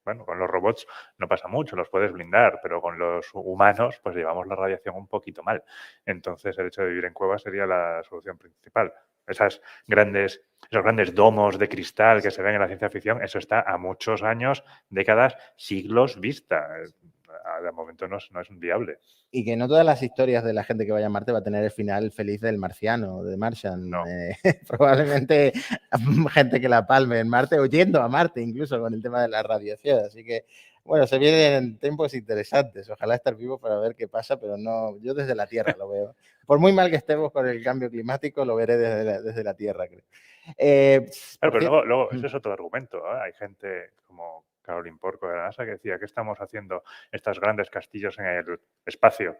Bueno, con los robots no pasa mucho, los puedes blindar, pero con los humanos pues llevamos la radiación un poquito mal. Entonces el hecho de vivir en cuevas sería la solución principal. Esos grandes domos de cristal que se ven en la ciencia ficción, eso está a muchos años, décadas, siglos vista. De momento no es viable. Y que no todas las historias de la gente que vaya a Marte va a tener el final feliz del marciano, de Martian. No. Probablemente gente que la palme en Marte o yendo a Marte incluso con el tema de la radiación. Así que, bueno, se vienen tiempos interesantes. Ojalá estar vivo para ver qué pasa, pero no, yo desde la Tierra lo veo. Por muy mal que estemos con el cambio climático, lo veré desde la Tierra, creo. Claro, pero luego ese es otro argumento, ¿eh? Hay gente como Caroline Porco de la NASA que decía que estamos haciendo estos grandes castillos en el espacio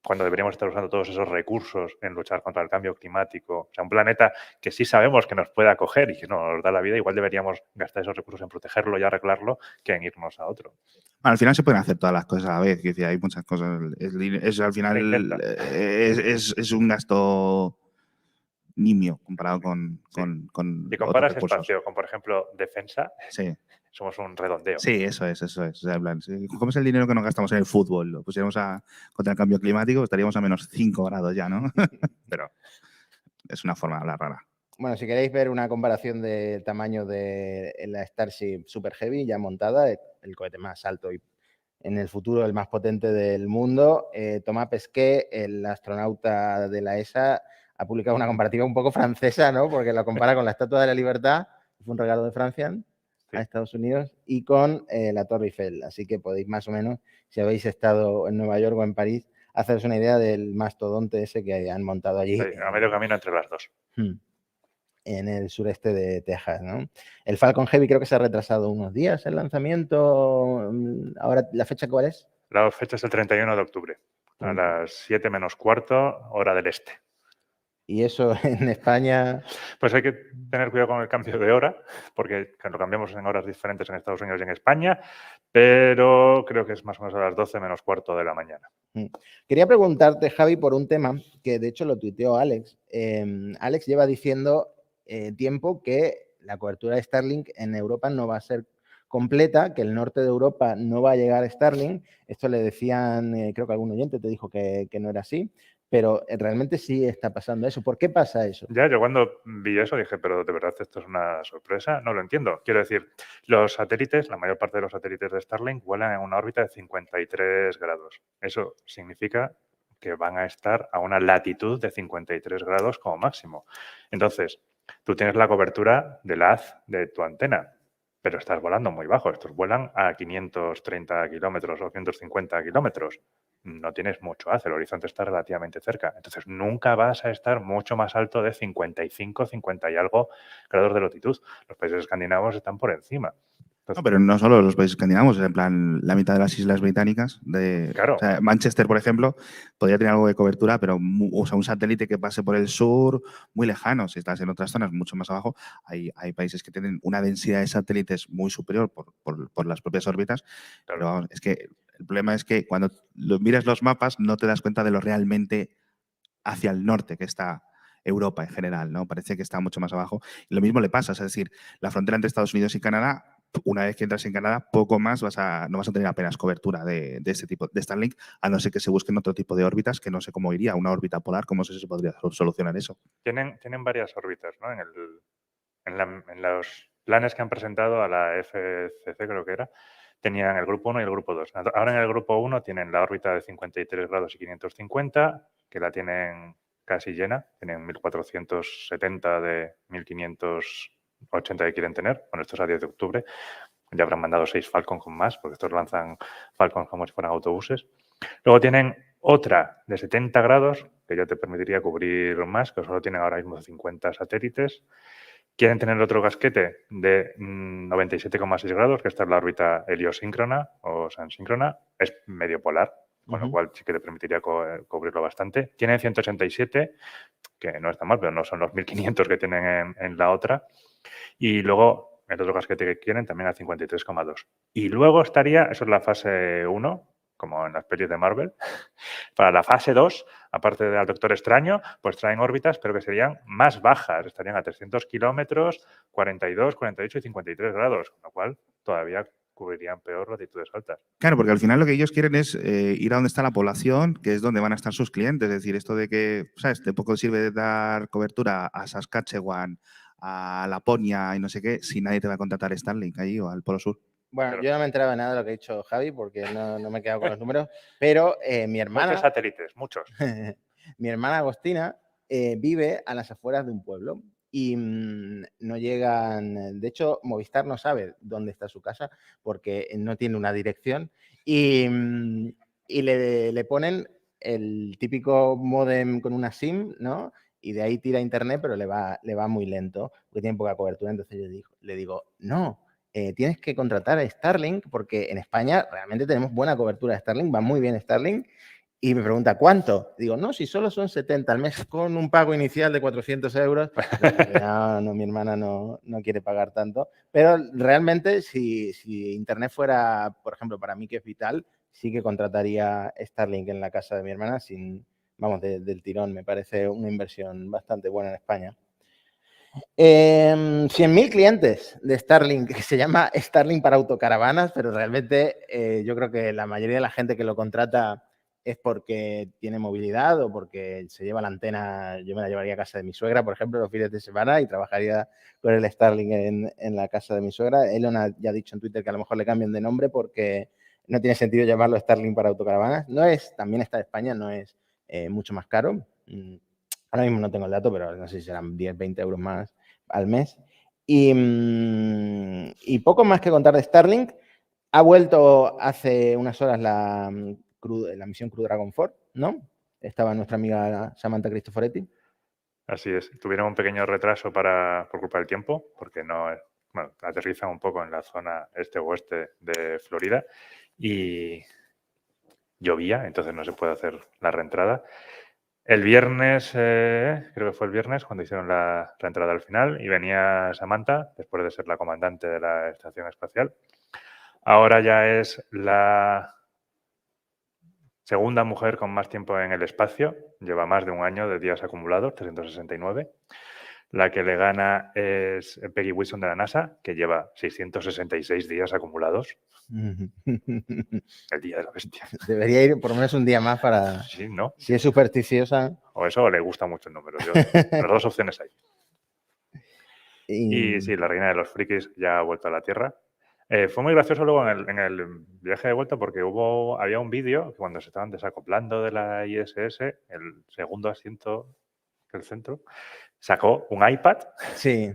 cuando deberíamos estar usando todos esos recursos en luchar contra el cambio climático. O sea, un planeta que sí sabemos que nos puede acoger y que nos da la vida, igual deberíamos gastar esos recursos en protegerlo y arreglarlo que en irnos a otro. Bueno, al final se pueden hacer todas las cosas a la vez, que hay muchas cosas. Al final es un gasto nimio comparado con Si comparas otros recursos. espacio con, por ejemplo, defensa, sí. Somos un redondeo. Sí, eso es. O sea, en plan, si cogemos el dinero que nos gastamos en el fútbol, lo pusiéramos contra el cambio climático, estaríamos a menos 5 grados ya, ¿no? Pero es una forma de hablar rara. Bueno, si queréis ver una comparación de tamaño de la Starship Super Heavy ya montada, el cohete más alto y en el futuro el más potente del mundo, Thomas Pesquet, el astronauta de la ESA, ha publicado una comparativa un poco francesa, ¿no? Porque lo compara con la Estatua de la Libertad, que fue un regalo de Francia a Estados Unidos, y con la Torre Eiffel. Así que podéis más o menos, si habéis estado en Nueva York o en París, haceros una idea del mastodonte ese que han montado allí. Sí, a medio camino entre las dos. En el sureste de Texas, ¿no? El Falcon Heavy creo que se ha retrasado unos días el lanzamiento. Ahora, ¿la fecha cuál es? La fecha es el 31 de octubre, a las 7 menos cuarto, hora del este. ¿Y eso en España? Pues hay que tener cuidado con el cambio de hora, porque lo cambiamos en horas diferentes en Estados Unidos y en España, pero creo que es más o menos a las 12 menos cuarto de la mañana. Quería preguntarte, Javi, por un tema que de hecho lo tuiteó Alex. Alex lleva diciendo tiempo que la cobertura de Starlink en Europa no va a ser completa, que el norte de Europa no va a llegar a Starlink. Esto le decían, creo que algún oyente te dijo que no era así, pero realmente sí está pasando eso. ¿Por qué pasa eso? Ya, yo cuando vi eso dije, pero de verdad esto es una sorpresa, no lo entiendo. Quiero decir, los satélites, la mayor parte de los satélites de Starlink vuelan en una órbita de 53 grados. Eso significa que van a estar a una latitud de 53 grados como máximo. Entonces, tú tienes la cobertura del haz de tu antena, pero estás volando muy bajo. Estos vuelan a 530 kilómetros o 150 kilómetros. No tienes mucho haz, el horizonte está relativamente cerca. Entonces, nunca vas a estar mucho más alto de 55, 50 y algo grados de latitud. Los países escandinavos están por encima. Entonces, no, pero no solo los países escandinavos, en plan, la mitad de las islas británicas. Claro. O sea, Manchester, por ejemplo, podría tener algo de cobertura, pero o sea, un satélite que pase por el sur, muy lejano. Si estás en otras zonas mucho más abajo, hay países que tienen una densidad de satélites muy superior por las propias órbitas. Claro. Pero vamos, es que el problema es que cuando miras los mapas no te das cuenta de lo realmente hacia el norte que está Europa en general, ¿no? Parece que está mucho más abajo. Y lo mismo le pasa, es decir, la frontera entre Estados Unidos y Canadá, una vez que entras en Canadá, poco más no vas a tener apenas cobertura de este tipo de Starlink, a no ser que se busquen otro tipo de órbitas, que no sé cómo iría, una órbita polar, ¿cómo se podría solucionar eso? Tienen varias órbitas, ¿no? En los planes que han presentado a la FCC, creo que era, tenían el grupo 1 y el grupo 2. Ahora en el grupo 1 tienen la órbita de 53 grados y 550, que la tienen casi llena, tienen 1470 de 1580 que quieren tener. Bueno, esto es a 10 de octubre. Ya habrán mandado 6 Falcon con más, porque estos lanzan Falcon como si fueran autobuses. Luego tienen otra de 70 grados, que ya te permitiría cubrir más, que solo tienen ahora mismo 50 satélites. Quieren tener otro casquete de 97,6 grados, que esta es la órbita heliosíncrona o sansíncrona. Es medio polar, con lo Ujú. cual sí que te permitiría cubrirlo bastante. Tienen 187, que no está mal, pero no son los 1.500 que tienen en la otra. Y luego, el otro casquete que quieren también a 53,2. Y luego estaría, eso es la fase 1, como en las pelis de Marvel. Para la fase 2, aparte del Doctor Extraño, pues traen órbitas, pero que serían más bajas. Estarían a 300 kilómetros, 42, 48 y 53 grados, con lo cual todavía cubrirían peor latitudes altas. Claro, porque al final lo que ellos quieren es ir a donde está la población, que es donde van a estar sus clientes. Es decir, esto de que, ¿sabes? De poco sirve de dar cobertura a Saskatchewan, a Laponia y no sé qué, si nadie te va a contratar Starlink allí o al Polo Sur. Bueno, Claro. yo no me he enterado de nada de lo que ha dicho Javi porque no me he quedado con los números, pero mi hermana, Muchos satélites, muchos. mi hermana Agostina vive a las afueras de un pueblo y no llegan, de hecho Movistar no sabe dónde está su casa porque no tiene una dirección y le ponen el típico módem con una SIM, ¿no? Y de ahí tira internet, pero le va muy lento porque tiene poca cobertura. Entonces yo le digo, no, tienes que contratar a Starlink porque en España realmente tenemos buena cobertura de Starlink, va muy bien Starlink. Y me pregunta, ¿cuánto? Digo, no, si solo son 70 al mes con un pago inicial de 400 euros. No, mi hermana no quiere pagar tanto. Pero realmente, si Internet fuera, por ejemplo, para mí que es vital, sí que contrataría Starlink en la casa de mi hermana del tirón. Me parece una inversión bastante buena en España. 100.000 clientes de Starlink, que se llama Starlink para autocaravanas, pero realmente yo creo que la mayoría de la gente que lo contrata es porque tiene movilidad o porque se lleva la antena. Yo me la llevaría a casa de mi suegra, por ejemplo, los fines de semana y trabajaría con el Starlink en la casa de mi suegra. Elon ya ha dicho en Twitter que a lo mejor le cambien de nombre porque no tiene sentido llamarlo Starlink para autocaravanas. También está en España, no es mucho más caro. Ahora mismo no tengo el dato, pero no sé si serán 10, 20 euros más al mes. Y poco más que contar de Starlink. Ha vuelto hace unas horas la misión Crew Dragon 4, ¿no? Estaba nuestra amiga Samantha Cristoforetti. Así es. Tuvieron un pequeño retraso por culpa del tiempo, porque aterrizan un poco en la zona este-oeste de Florida y llovía, entonces no se puede hacer la reentrada. El viernes, creo que fue el viernes, cuando hicieron la reentrada al final, y venía Samantha, después de ser la comandante de la estación espacial. Ahora ya es la segunda mujer con más tiempo en el espacio, lleva más de un año de días acumulados, 369. La que le gana es Peggy Wilson de la NASA, que lleva 666 días acumulados. El día de la bestia. Debería ir por lo menos un día más para... Sí, ¿no? Si es supersticiosa. O eso o le gusta mucho el número. Las dos opciones hay. Y sí, la reina de los frikis ya ha vuelto a la Tierra. Fue muy gracioso luego en el viaje de vuelta porque había un vídeo que cuando se estaban desacoplando de la ISS, el segundo asiento del centro, sacó un iPad. Sí.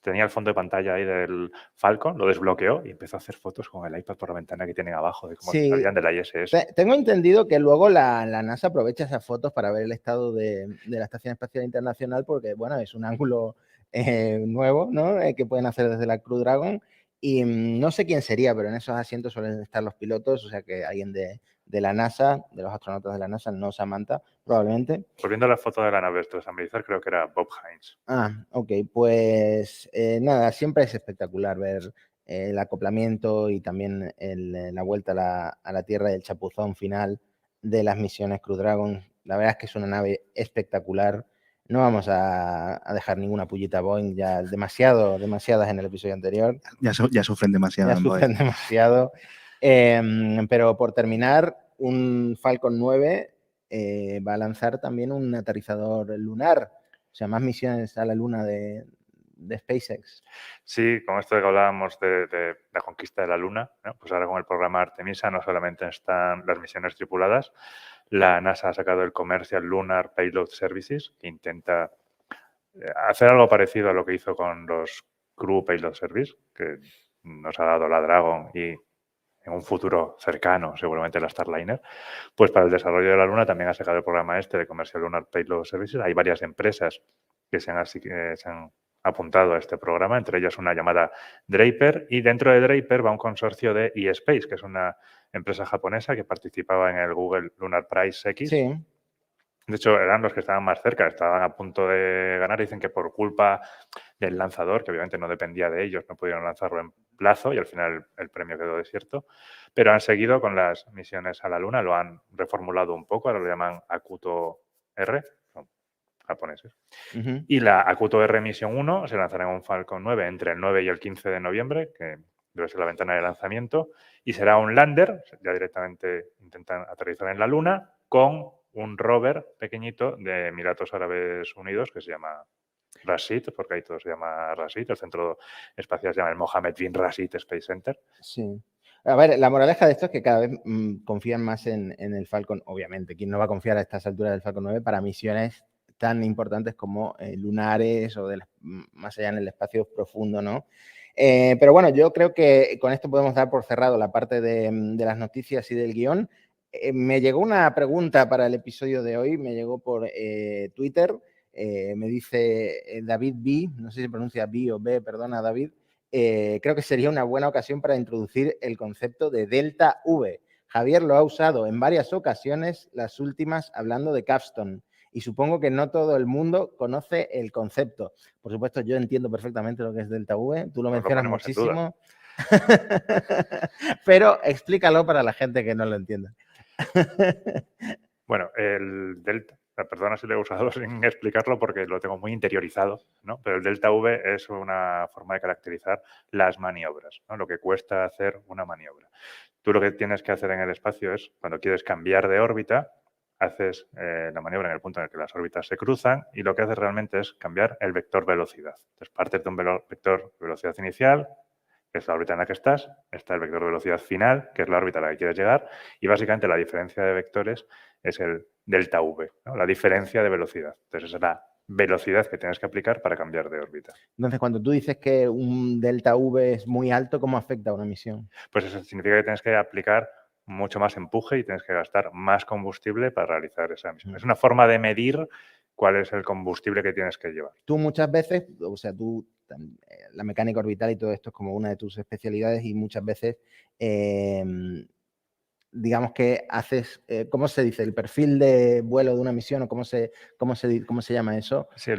Tenía el fondo de pantalla ahí del Falcon, lo desbloqueó y empezó a hacer fotos con el iPad por la ventana que tienen abajo de cómo salían de la ISS. Tengo entendido que luego la NASA aprovecha esas fotos para ver el estado de la Estación Espacial Internacional porque, bueno, es un ángulo nuevo, ¿no? Que pueden hacer desde la Crew Dragon. Y no sé quién sería, pero en esos asientos suelen estar los pilotos, o sea que alguien de la NASA, de los astronautas de la NASA, no Samantha, probablemente. Volviendo a la foto de la nave extrasamilizar, creo que era Bob Hines. Ok, pues nada, siempre es espectacular ver el acoplamiento y también la vuelta a la Tierra y el chapuzón final de las misiones Crew Dragon. La verdad es que es una nave espectacular. No vamos a dejar ninguna pullita a Boeing, ya demasiadas en el episodio anterior. Ya sufren demasiado. Ya sufren demasiado. Pero por terminar, un Falcon 9 va a lanzar también un aterrizador lunar. O sea, más misiones a la Luna de SpaceX. Sí, con esto de que hablábamos de la conquista de la Luna, ¿no? Pues ahora con el programa Artemisa no solamente están las misiones tripuladas, la NASA ha sacado el Commercial Lunar Payload Services, que intenta hacer algo parecido a lo que hizo con los Crew Payload Service, que nos ha dado la Dragon y en un futuro cercano, seguramente la Starliner, pues para el desarrollo de la Luna también ha sacado el programa de Commercial Lunar Payload Services. Hay varias empresas que se han apuntado a este programa, entre ellas una llamada Draper, y dentro de Draper va un consorcio de eSpace, que es una empresa japonesa que participaba en el Google Lunar Prize X. Sí. De hecho, eran los que estaban más cerca, estaban a punto de ganar. Dicen que por culpa del lanzador, que obviamente no dependía de ellos, no pudieron lanzarlo en plazo y al final el premio quedó desierto. Pero han seguido con las misiones a la Luna, lo han reformulado un poco, ahora lo llaman Akuto R, son japoneses. Ujú. Y la Akuto R Misión 1 se lanzará en un Falcon 9 entre el 9 y el 15 de noviembre, que debe ser la ventana de lanzamiento, y será un lander, ya directamente intentan aterrizar en la Luna, con un rover pequeñito de Emiratos Árabes Unidos que se llama Rashid, porque ahí todo se llama Rashid, el centro espacial se llama el Mohammed bin Rashid Space Center. Sí. A ver, la moraleja de esto es que cada vez confían más en el Falcon, obviamente. ¿Quién no va a confiar a estas alturas del Falcon 9 para misiones tan importantes como lunares o más allá en el espacio profundo, ¿no? Pero bueno, yo creo que con esto podemos dar por cerrado la parte de las noticias y del guión. Me llegó una pregunta para el episodio de hoy, me llegó por Twitter. Me dice David B, no sé si pronuncia B o B, perdona David. Creo que sería una buena ocasión para introducir el concepto de delta V. Javier lo ha usado en varias ocasiones, las últimas hablando de Capstone. Y supongo que no todo el mundo conoce el concepto. Por supuesto, yo entiendo perfectamente lo que es delta V. Tú lo mencionas muchísimo. Pero explícalo para la gente que no lo entienda. Bueno, el delta, perdona si lo he usado sin explicarlo porque lo tengo muy interiorizado, ¿no? Pero el delta V es una forma de caracterizar las maniobras, ¿no? Lo que cuesta hacer una maniobra. Tú lo que tienes que hacer en el espacio es, cuando quieres cambiar de órbita, haces la maniobra en el punto en el que las órbitas se cruzan y lo que haces realmente es cambiar el vector velocidad. Entonces, partes de un vector velocidad inicial, que es la órbita en la que estás, está el vector de velocidad final, que es la órbita a la que quieres llegar, y básicamente la diferencia de vectores es el delta V, ¿no? La diferencia de velocidad. Entonces, esa es la velocidad que tienes que aplicar para cambiar de órbita. Entonces, cuando tú dices que un delta V es muy alto, ¿cómo afecta a una misión? Pues eso significa que tienes que aplicar mucho más empuje y tienes que gastar más combustible para realizar esa misión. Es una forma de medir cuál es el combustible que tienes que llevar. Tú muchas veces, o sea, la mecánica orbital y todo esto es como una de tus especialidades y muchas veces, digamos que haces, ¿cómo se dice? El perfil de vuelo de una misión o cómo se llama eso. Sí,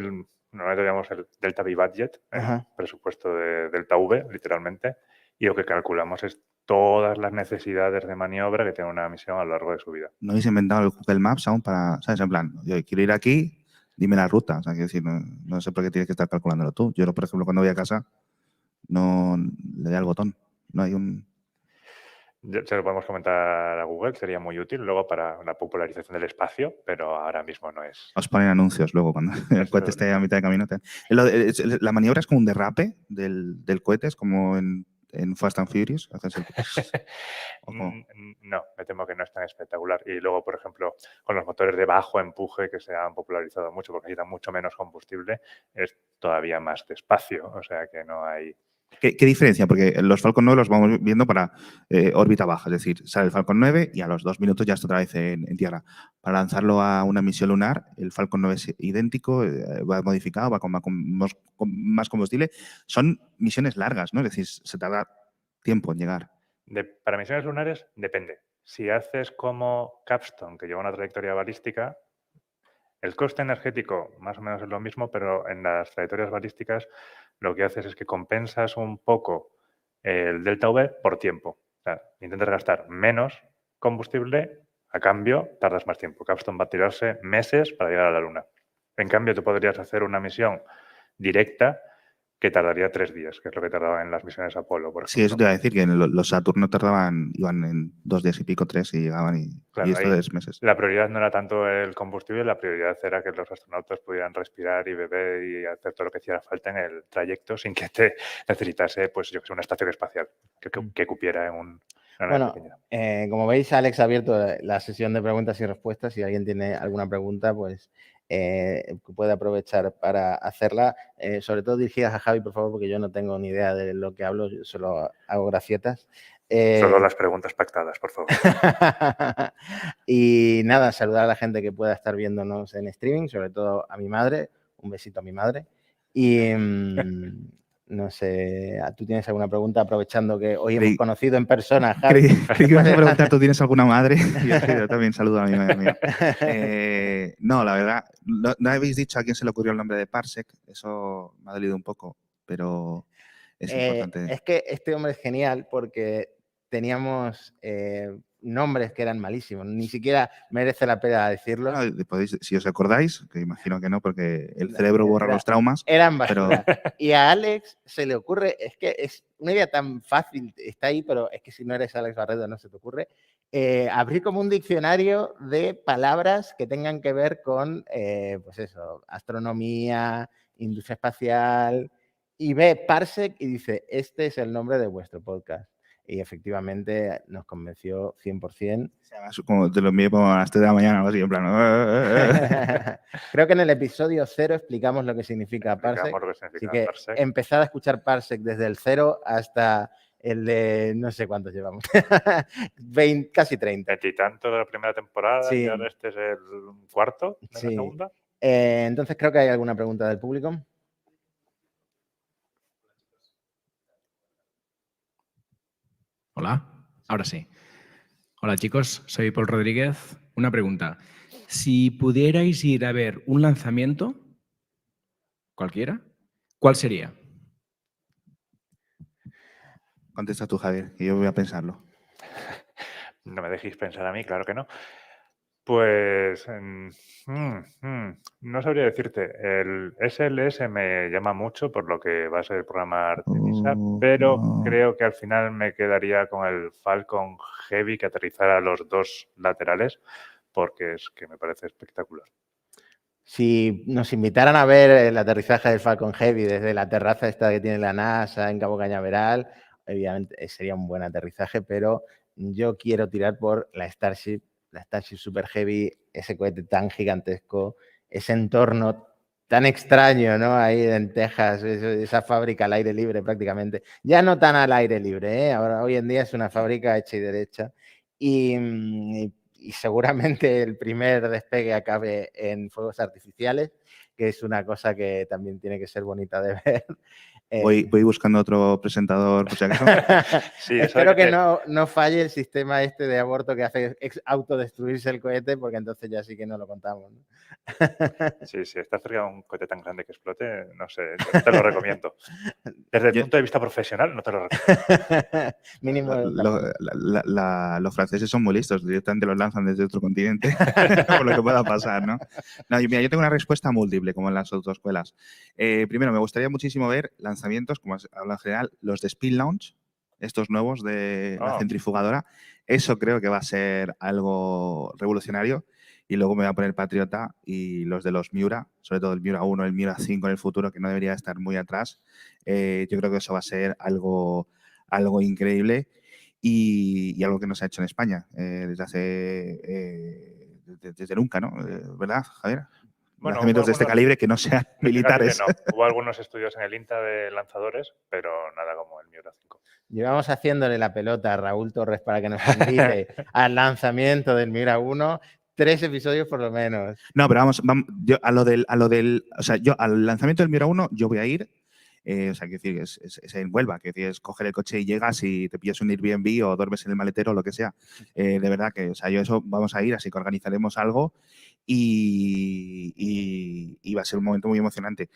normalmente lo llamamos el Delta V Budget, el Ajá. presupuesto de Delta V, literalmente, y lo que calculamos es todas las necesidades de maniobra que tiene una misión a lo largo de su vida. ¿No habéis inventado el Google Maps aún para, sabes, en plan, yo quiero ir aquí, dime la ruta? O sea, quiero decir, no sé por qué tienes que estar calculándolo tú. Yo, por ejemplo, cuando voy a casa, no le doy al botón. No hay un... Se lo podemos comentar a Google, sería muy útil luego para la popularización del espacio, pero ahora mismo no es. Os ponen anuncios luego cuando el cohete esté a mitad de camino. La maniobra es como un derrape del cohete, es como en Fast and Furious. No, me temo que no es tan espectacular. Y luego, por ejemplo, con los motores de bajo empuje que se han popularizado mucho porque necesitan mucho menos combustible, es todavía más despacio. O sea que no hay... ¿Qué diferencia? Porque los Falcon 9 los vamos viendo para órbita baja, es decir, sale el Falcon 9 y a los 2 minutos ya está otra vez en tierra. Para lanzarlo a una misión lunar, el Falcon 9 es idéntico, va modificado, va con más combustible. Son misiones largas, ¿no? Es decir, se tarda tiempo en llegar. Para misiones lunares depende. Si haces como Capstone, que lleva una trayectoria balística, el coste energético más o menos es lo mismo, pero en las trayectorias balísticas lo que haces es que compensas un poco el delta V por tiempo. O sea, intentas gastar menos combustible, a cambio tardas más tiempo. Capstone va a tirarse meses para llegar a la Luna. En cambio, tú podrías hacer una misión directa que tardaría 3 días, que es lo que tardaba en las misiones Apolo, por ejemplo. Sí, eso te iba a decir, que los Saturno iban en 2 días y pico, 3 y llegaban Claro, y esto es meses. La prioridad no era tanto el combustible, la prioridad era que los astronautas pudieran respirar y beber y hacer todo lo que hiciera falta en el trayecto sin que te necesitase, pues yo que sé, una estación espacial que cupiera en una nave pequeña. Como veis, Alex ha abierto la sesión de preguntas y respuestas. Si alguien tiene alguna pregunta, pues puede aprovechar para hacerla, sobre todo dirigidas a Javi, por favor, porque yo no tengo ni idea de lo que hablo, yo solo hago gracietas. Solo las preguntas pactadas, por favor. Y nada, saludar a la gente que pueda estar viéndonos en streaming, sobre todo a mi madre. Un besito a mi madre. Y no sé, ¿tú tienes alguna pregunta aprovechando que hoy hemos Creí- conocido en persona a Javi? Creí que ibas a preguntar, ¿tú tienes alguna madre? Yo también saludo a mi madre mía. No, la verdad, no habéis dicho a quién se le ocurrió el nombre de Parsec. Eso me ha dolido un poco, pero es importante. Es que este hombre es genial porque teníamos nombres que eran malísimos. Ni siquiera merece la pena decirlos. Bueno, si os acordáis, que imagino que no, porque el cerebro borra los traumas. Eran pero basura. Y a Alex se le ocurre, es que es una idea tan fácil, está ahí, pero es que si no eres Alex Barredo no se te ocurre, abrir como un diccionario de palabras que tengan que ver con, pues eso, astronomía, industria espacial, y ve Parsec y dice, este es el nombre de vuestro podcast. Y efectivamente nos convenció 100%. además, como te lo envié como a las 3 de la mañana, algo así, en plan. Creo que en el episodio 0 explicamos lo que significa Parsec. Explicamos lo que significa Así que Parsec. empezad a escuchar Parsec desde el 0 hasta el de no sé cuántos llevamos. 20, casi 30. Veintitantos de la primera temporada Sí. y ahora este es el cuarto de la Sí. segunda. Entonces creo que hay alguna pregunta del público. Hola, ahora sí. Hola chicos, soy Paul Rodríguez. Una pregunta. Si pudierais ir a ver un lanzamiento, cualquiera, ¿cuál sería? Contesta tú, Javier, y yo voy a pensarlo. No me dejéis pensar a mí, claro que no. Pues no sabría decirte. El SLS me llama mucho por lo que va a ser el programa Artemisa, pero creo que al final me quedaría con el Falcon Heavy que aterrizara los dos laterales, porque es que me parece espectacular. Si nos invitaran a ver el aterrizaje del Falcon Heavy desde la terraza esta que tiene la NASA en Cabo Cañaveral, obviamente sería un buen aterrizaje, pero yo quiero tirar por la Starship Super Heavy, ese cohete tan gigantesco, ese entorno tan extraño, ¿no? Ahí en Texas, esa fábrica al aire libre prácticamente. Ya no tan al aire libre, ¿eh? Ahora, hoy en día es una fábrica hecha y derecha. Y seguramente el primer despegue acabe en fuegos artificiales, que es una cosa que también tiene que ser bonita de ver. Voy buscando otro presentador, por si acaso. Sí, Espero que no falle el sistema este de aborto que hace autodestruirse el cohete, porque entonces ya sí que no lo contamos, ¿no? Sí, está cerca de un cohete tan grande que explote, no sé, te lo recomiendo. Desde el punto de vista profesional, no te lo recomiendo. Mínimo. Los franceses son muy listos, directamente los lanzan desde otro continente, por lo que pueda pasar, ¿no? Mira, yo tengo una respuesta múltiple, como en las autoescuelas. Primero, me gustaría muchísimo ver lanzamientos, como habla en general, los de Speed Launch, estos nuevos de la centrifugadora. Eso creo que va a ser algo revolucionario. Y luego me voy a poner patriota y los de los Miura, sobre todo el Miura 1, el Miura 5 en el futuro, que no debería estar muy atrás. Yo creo que eso va a ser algo increíble y algo que no se ha hecho en España desde nunca, ¿no? ¿Verdad, Javier? Bueno, lanzamientos de este calibre que no sean militares. No. Hubo algunos estudios en el INTA de lanzadores, pero nada como el Miura 5. Llevamos haciéndole la pelota a Raúl Torres para que nos invite al lanzamiento del Miura 1. 3 episodios por lo menos. No, pero vamos yo o sea, yo al lanzamiento del Miura 1 yo voy a ir, o sea, que decir, es en Huelva, que es coger el coche y llegas y te pillas un Airbnb o duermes en el maletero o lo que sea. De verdad que, o sea, yo eso vamos a ir, así que organizaremos algo y va a ser un momento muy emocionante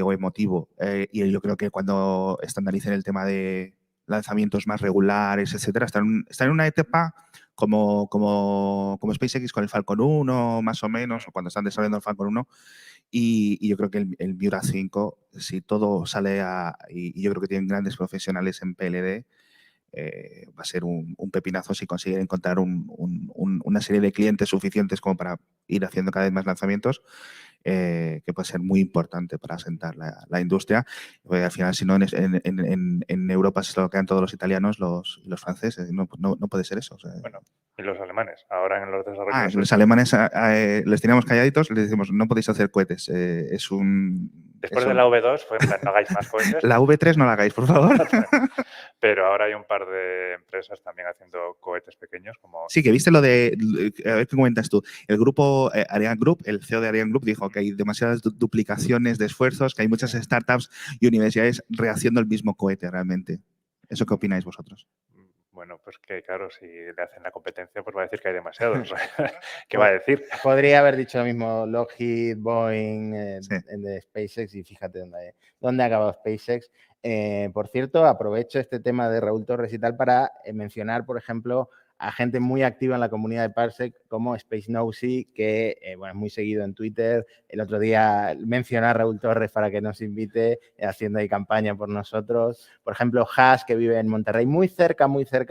o emotivo. Y yo creo que cuando estandaricen el tema de lanzamientos más regulares, etcétera, están en una etapa como SpaceX con el Falcon 1, más o menos, o cuando están desarrollando el Falcon 1. Y yo creo que el Miura 5, si todo sale y yo creo que tienen grandes profesionales en PLD, va a ser un pepinazo si consiguen encontrar una serie de clientes suficientes como para ir haciendo cada vez más lanzamientos, que puede ser muy importante para asentar la industria. Porque al final, si no, en Europa se lo quedan todos los italianos y los franceses. No puede ser eso. O sea, bueno, y los alemanes. Ahora en los desarrollos... los alemanes les teníamos calladitos, les decimos, no podéis hacer cohetes. Es un... Después de la V2 fue en plan, no hagáis más cohetes. La V3 no la hagáis, por favor. Pero ahora hay un par de empresas también haciendo cohetes pequeños como... Sí, que viste lo de, a ver qué comentas tú. El grupo Ariane Group, el CEO de Ariane Group dijo que hay demasiadas duplicaciones de esfuerzos, que hay muchas startups y universidades rehaciendo el mismo cohete realmente. ¿Eso qué opináis vosotros? Bueno, pues que claro, si le hacen la competencia, pues va a decir que hay demasiados. ¿Qué va a decir? Podría haber dicho lo mismo Lockheed, Boeing, Sí. de SpaceX, y fíjate dónde ha acabado SpaceX. Por cierto, aprovecho este tema de Raúl Torres y tal para mencionar, por ejemplo, a gente muy activa en la comunidad de Parsec como Space Nosy, que bueno, es muy seguido en Twitter. El otro día mencioné a Raúl Torres para que nos invite, haciendo ahí campaña por nosotros. Por ejemplo, Haas, que vive en Monterrey, muy cerca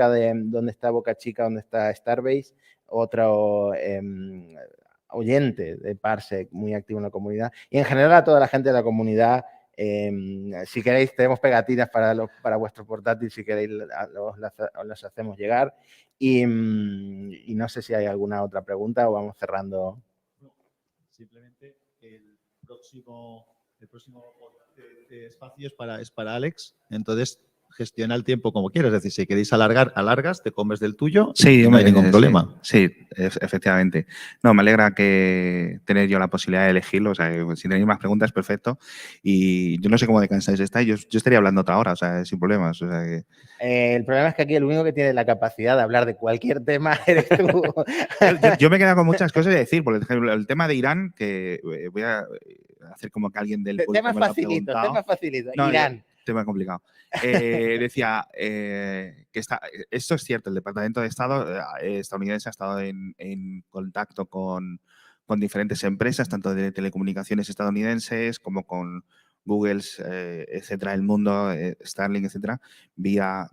de donde está Boca Chica, donde está Starbase. Otro oyente de Parsec, muy activo en la comunidad. Y en general a toda la gente de la comunidad. Si queréis, tenemos pegatinas para vuestro portátil, si queréis os hacemos llegar. Y no sé si hay alguna otra pregunta o vamos cerrando. Simplemente el próximo espacio es para Alex, entonces gestiona el tiempo como quieras. Es decir, si queréis alargar, alargas, te comes del tuyo, Sí, y no hay ningún problema. Sí, efectivamente. No, me alegra que tener yo la posibilidad de elegirlo. O sea, si tenéis más preguntas, perfecto. Y yo no sé cómo de cansáis estáis. Yo estaría hablando otra hora, o sea, sin problemas. O sea, que... El problema es que aquí el único que tiene la capacidad de hablar de cualquier tema eres tú. yo me he quedado con muchas cosas de decir. Por ejemplo, el tema de Irán, que voy a hacer como que alguien del público me lo ha preguntado. Tema facilito. No, Irán. Tema complicado. Decía que esto es cierto, el Departamento de Estado estadounidense ha estado en contacto con diferentes empresas, tanto de telecomunicaciones estadounidenses como con Google, etcétera, el mundo, Starlink, etcétera,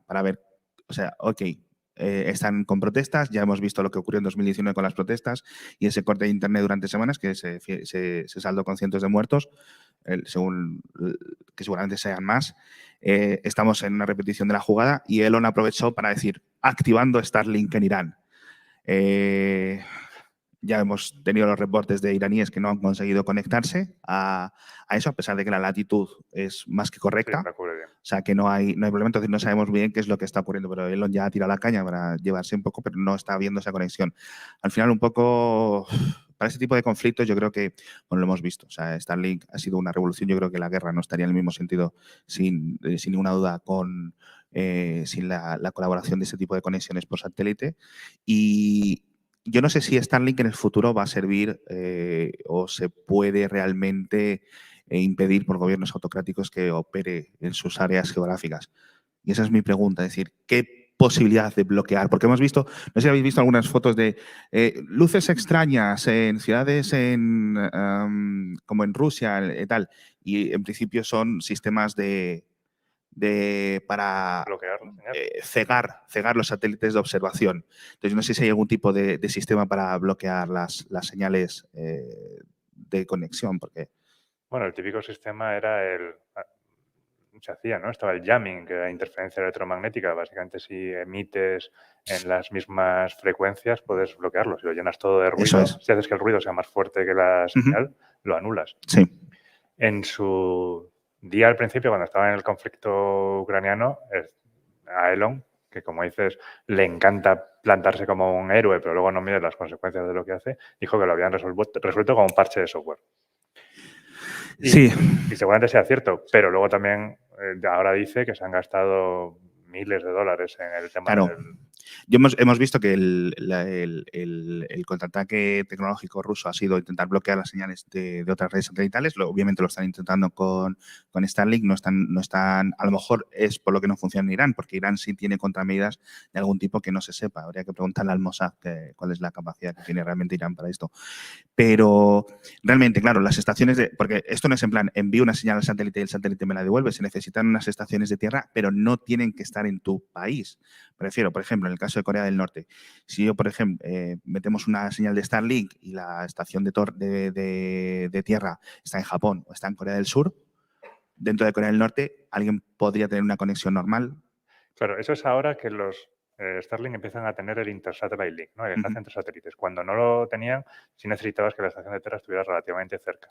para ver, o sea, ok, están con protestas, ya hemos visto lo que ocurrió en 2019 con las protestas y ese corte de Internet durante semanas que se saldó con cientos de muertos, según que seguramente sean más. Estamos en una repetición de la jugada y Elon aprovechó para decir, activando Starlink en Irán. Ya hemos tenido los reportes de iraníes que no han conseguido conectarse a eso, a pesar de que la latitud es más que correcta. Sí, me acuerdo bien. O sea, que no hay problema. Entonces no sabemos bien qué es lo que está ocurriendo, pero Elon ya ha tirado la caña para llevarse un poco, pero no está habiendo esa conexión. Al final, un poco, para ese tipo de conflictos, yo creo que, bueno, lo hemos visto. O sea, Starlink ha sido una revolución. Yo creo que la guerra no estaría en el mismo sentido, sin ninguna duda, sin la colaboración de ese tipo de conexiones por satélite. Y yo no sé si Starlink en el futuro va a servir o se puede realmente impedir por gobiernos autocráticos que opere en sus áreas geográficas. Y esa es mi pregunta, es decir, ¿qué posibilidad de bloquear? Porque hemos visto, no sé si habéis visto algunas fotos de luces extrañas en ciudades como en Rusia y tal, y en principio son sistemas para Bloquear la señal. cegar los satélites de observación. Entonces, no sé si hay algún tipo de sistema para bloquear las señales de conexión, porque... Bueno, el típico sistema era se hacía, ¿no? Estaba el jamming, que era interferencia electromagnética. Básicamente, si emites en las mismas frecuencias, puedes bloquearlo. Si lo llenas todo de ruido, Eso es. si haces que el ruido sea más fuerte que la señal, lo anulas. Sí. En su día al principio, cuando estaba en el conflicto ucraniano, a Elon, que como dices, le encanta plantarse como un héroe, pero luego no mide las consecuencias de lo que hace, dijo que lo habían resuelto con un parche de software. Sí. Y seguramente sea cierto, pero luego también ahora dice que se han gastado miles de dólares en el tema Claro. Hemos visto que el contraataque tecnológico ruso ha sido intentar bloquear las señales de otras redes satelitales. Obviamente lo están intentando con Starlink. No están, a lo mejor es por lo que no funciona en Irán, porque Irán sí tiene contramedidas de algún tipo que no se sepa. Habría que preguntarle al Mossad cuál es la capacidad que tiene realmente Irán para esto. Pero realmente, claro, las estaciones porque esto no es en plan, envío una señal al satélite y el satélite me la devuelve. Se necesitan unas estaciones de tierra, pero no tienen que estar en tu país. Prefiero, por ejemplo, en el caso de Corea del Norte, si yo, por ejemplo, metemos una señal de Starlink y la estación de tierra está en Japón o está en Corea del Sur, dentro de Corea del Norte, alguien podría tener una conexión normal. Claro, eso es ahora que los Starlink empiezan a tener el Intersatellite Link, ¿no? El enlace entre satélites. Cuando no lo tenían, sí necesitabas que la estación de tierra estuviera relativamente cerca.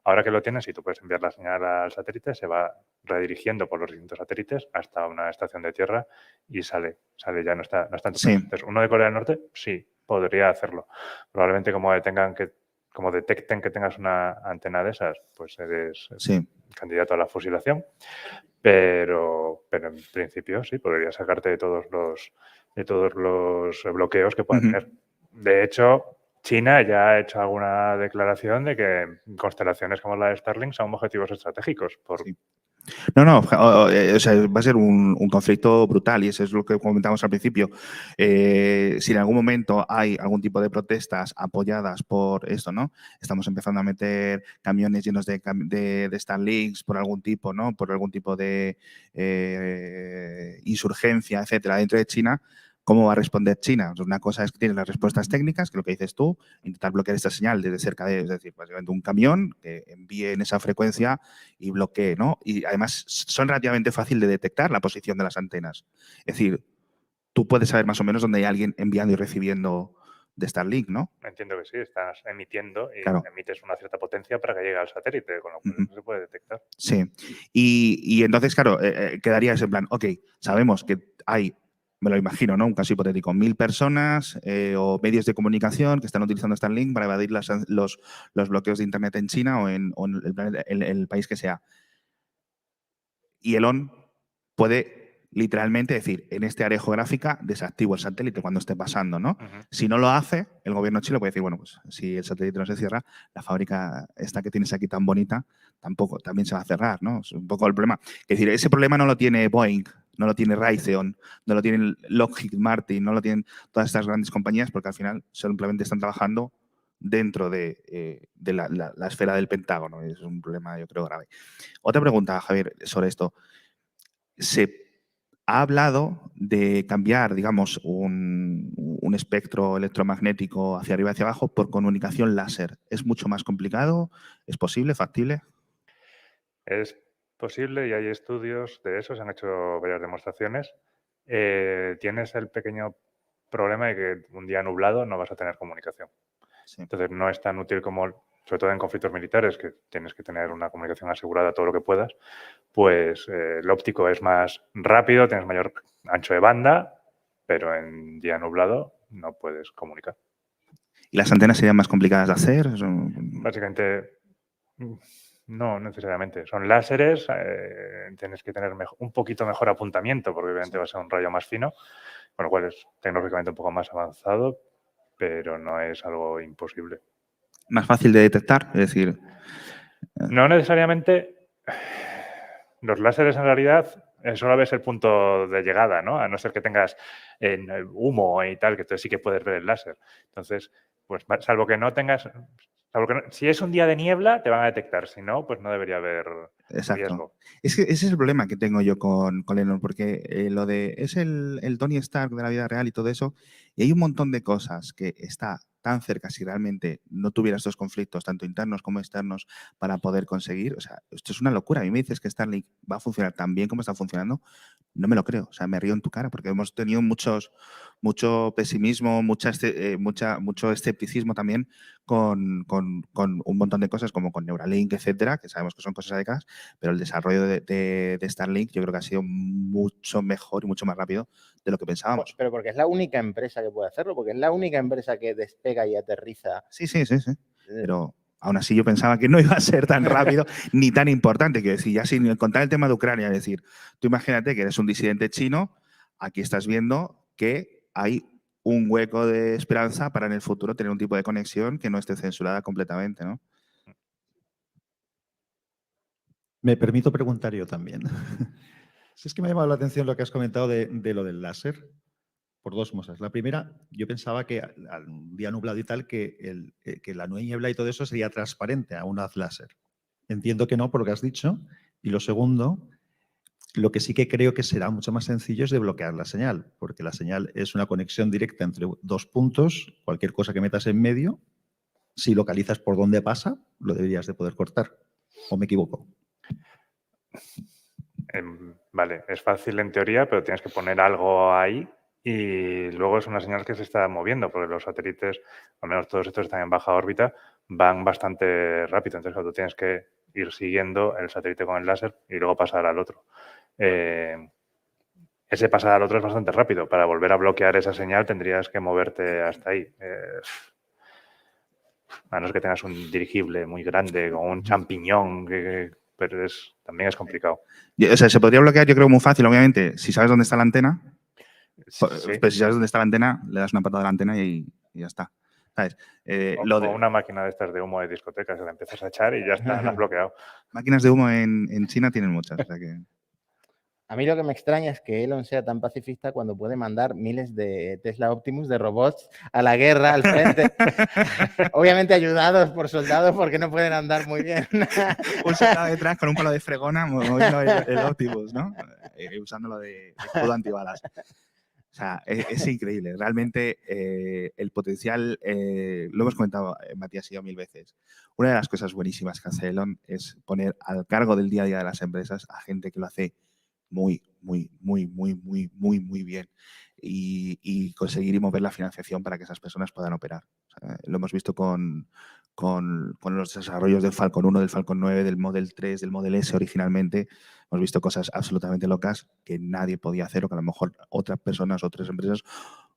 Ahora que lo tienes y tú puedes enviar la señal al satélite, se va redirigiendo por los distintos satélites hasta una estación de tierra y sale ya no está en tu Sí. país. Entonces, uno de Corea del Norte sí podría hacerlo. Probablemente como detecten que tengas una antena de esas, pues eres Sí. candidato a la fusilación. Pero en principio sí, podría sacarte de todos los bloqueos que pueda Ujú. tener. De hecho, China ya ha hecho alguna declaración de que constelaciones como la de Starlink son objetivos estratégicos. Sí. No, o sea, va a ser un conflicto brutal y eso es lo que comentamos al principio. Si en algún momento hay algún tipo de protestas apoyadas por esto, ¿no? Estamos empezando a meter camiones llenos de Starlinks por algún tipo, ¿no? Por algún tipo de insurgencia, etcétera, dentro de China. ¿Cómo va a responder China? Una cosa es que tiene las respuestas técnicas, que es lo que dices tú, intentar bloquear esta señal desde cerca es decir, básicamente un camión que envíe en esa frecuencia y bloquee, ¿no? Y además son relativamente fácil de detectar la posición de las antenas. Es decir, tú puedes saber más o menos dónde hay alguien enviando y recibiendo de Starlink, ¿no? Entiendo que sí, estás emitiendo y Claro. emites una cierta potencia para que llegue al satélite, con lo cual Ujú. eso se puede detectar. Sí. Y entonces, claro, quedaría ese en plan, ok, sabemos que hay, me lo imagino, ¿no? Un caso hipotético, 1000 personas o medios de comunicación que están utilizando Starlink para evadir los bloqueos de Internet en China o en el país que sea. Y Elon puede literalmente decir, en este área geográfica desactivo el satélite cuando esté pasando, ¿no? Ujú. Si no lo hace, el gobierno chino puede decir, bueno, pues si el satélite no se cierra, la fábrica esta que tienes aquí tan bonita también se va a cerrar, ¿no? Es un poco el problema. Es decir, ese problema no lo tiene Boeing, no lo tiene Raytheon, no lo tiene Lockheed Martin, no lo tienen todas estas grandes compañías porque al final simplemente están trabajando dentro de la esfera del Pentágono. Es un problema, yo creo, grave. Otra pregunta, Javier, sobre esto. Se ha hablado de cambiar, digamos, un espectro electromagnético hacia arriba y hacia abajo por comunicación láser. ¿Es mucho más complicado? ¿Es posible, factible? Es posible y hay estudios de eso, se han hecho varias demostraciones. Tienes el pequeño problema de que un día nublado no vas a tener comunicación. Sí. Entonces no es tan útil como, sobre todo en conflictos militares, que tienes que tener una comunicación asegurada todo lo que puedas, pues el óptico es más rápido, tienes mayor ancho de banda, pero en día nublado no puedes comunicar. ¿Y las antenas serían más complicadas de hacer? Básicamente, no necesariamente. Son láseres, tienes que tener un poquito mejor apuntamiento, porque obviamente va a ser un rayo más fino, con lo cual es tecnológicamente un poco más avanzado, pero no es algo imposible. ¿Más fácil de detectar? Es decir, No necesariamente. Los láseres, en realidad, solo ves el punto de llegada, ¿no? A no ser que tengas humo y tal, que entonces sí que puedes ver el láser. Entonces, pues salvo que no tengas... si es un día de niebla, te van a detectar. Si no, pues no debería haber exacto. riesgo. Es que ese es el problema que tengo yo con Elon, porque es el Tony Stark de la vida real y todo eso, y hay un montón de cosas que está tan cerca si realmente no tuviera estos conflictos, tanto internos como externos, para poder conseguir. O sea, esto es una locura. A mí me dices que Starlink va a funcionar tan bien como está funcionando, no me lo creo. O sea, me río en tu cara porque hemos tenido mucho pesimismo, mucho escepticismo también con un montón de cosas como con Neuralink, etcétera, que sabemos que son cosas adecuadas, pero el desarrollo de Starlink yo creo que ha sido mucho mejor y mucho más rápido de lo que pensábamos. Pero porque es la única empresa que puede hacerlo, porque es la única empresa que despega y aterriza. Sí. Pero aún así yo pensaba que no iba a ser tan rápido ni tan importante. Quiero decir, ya sin contar el tema de Ucrania, es decir, tú imagínate que eres un disidente chino, aquí estás viendo que hay un hueco de esperanza para en el futuro tener un tipo de conexión que no esté censurada completamente, ¿no? Me permito preguntar yo también. Si es que me ha llamado la atención lo que has comentado de lo del láser, por dos cosas. La primera, yo pensaba que al día nublado y tal, que la niebla y todo eso sería transparente a un haz láser. Entiendo que no, por lo que has dicho. Y lo segundo, lo que sí que creo que será mucho más sencillo es de bloquear la señal, porque la señal es una conexión directa entre dos puntos, cualquier cosa que metas en medio, si localizas por dónde pasa, lo deberías de poder cortar. ¿O me equivoco? Vale, es fácil en teoría, pero tienes que poner algo ahí y luego es una señal que se está moviendo, porque los satélites, al menos todos estos están en baja órbita, van bastante rápido. Entonces, claro, tú tienes que ir siguiendo el satélite con el láser y luego pasar al otro. Ese pasar al otro es bastante rápido. Para volver a bloquear esa señal tendrías que moverte hasta ahí. A no ser que tengas un dirigible muy grande con un champiñón, pero también es complicado. O sea, se podría bloquear, yo creo, muy fácil, obviamente, si sabes dónde está la antena. Sí. Pero si sabes dónde está la antena, le das una patada a la antena y ya está. ¿Sabes? O una máquina de estas de humo de discotecas, que la empiezas a echar y ya está, la has bloqueado. Máquinas de humo en China tienen muchas. O sea que... A mí lo que me extraña es que Elon sea tan pacifista cuando puede mandar miles de Tesla Optimus de robots a la guerra, al frente. Obviamente ayudados por soldados porque no pueden andar muy bien. Un soldado detrás con un palo de fregona moviendo el Optimus, ¿no? Usándolo de escudo antibalas. O sea, es increíble. Realmente el potencial, lo hemos comentado Matías y yo 1000 veces. Una de las cosas buenísimas que hace Elon es poner al cargo del día a día de las empresas a gente que lo hace muy bien y conseguir mover la financiación para que esas personas puedan operar. O sea, lo hemos visto con los desarrollos del Falcon 1, del Falcon 9, del Model 3, del Model S originalmente. Hemos visto cosas absolutamente locas que nadie podía hacer o que a lo mejor otras personas, otras empresas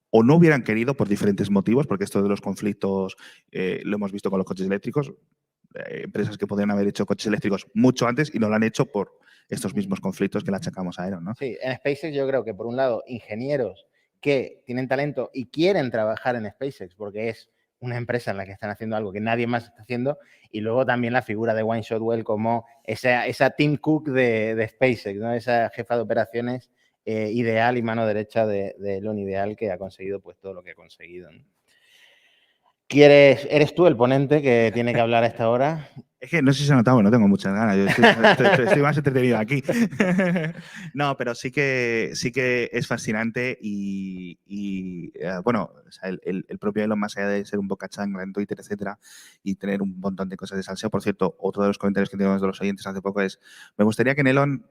o no hubieran querido por diferentes motivos, porque esto de los conflictos lo hemos visto con los coches eléctricos. Empresas que podrían haber hecho coches eléctricos mucho antes y no lo han hecho por estos mismos conflictos que le achacamos a Elon, ¿no? Sí, en SpaceX yo creo que por un lado ingenieros que tienen talento y quieren trabajar en SpaceX porque es una empresa en la que están haciendo algo que nadie más está haciendo, y luego también la figura de Wayne Shotwell como esa Tim Cook de SpaceX, ¿no? Esa jefa de operaciones ideal y mano derecha de Elon ideal, que ha conseguido pues todo lo que ha conseguido, ¿no? ¿Eres tú el ponente que tiene que hablar a esta hora? Es que no sé si se ha notado, no tengo muchas ganas. Yo estoy más entretenido aquí. No, pero sí que es fascinante y bueno, o sea, el propio Elon, más allá de ser un bocachangla en Twitter, etcétera, y tener un montón de cosas de salseo. Por cierto, otro de los comentarios que tenemos de los oyentes hace poco es: me gustaría que en Elon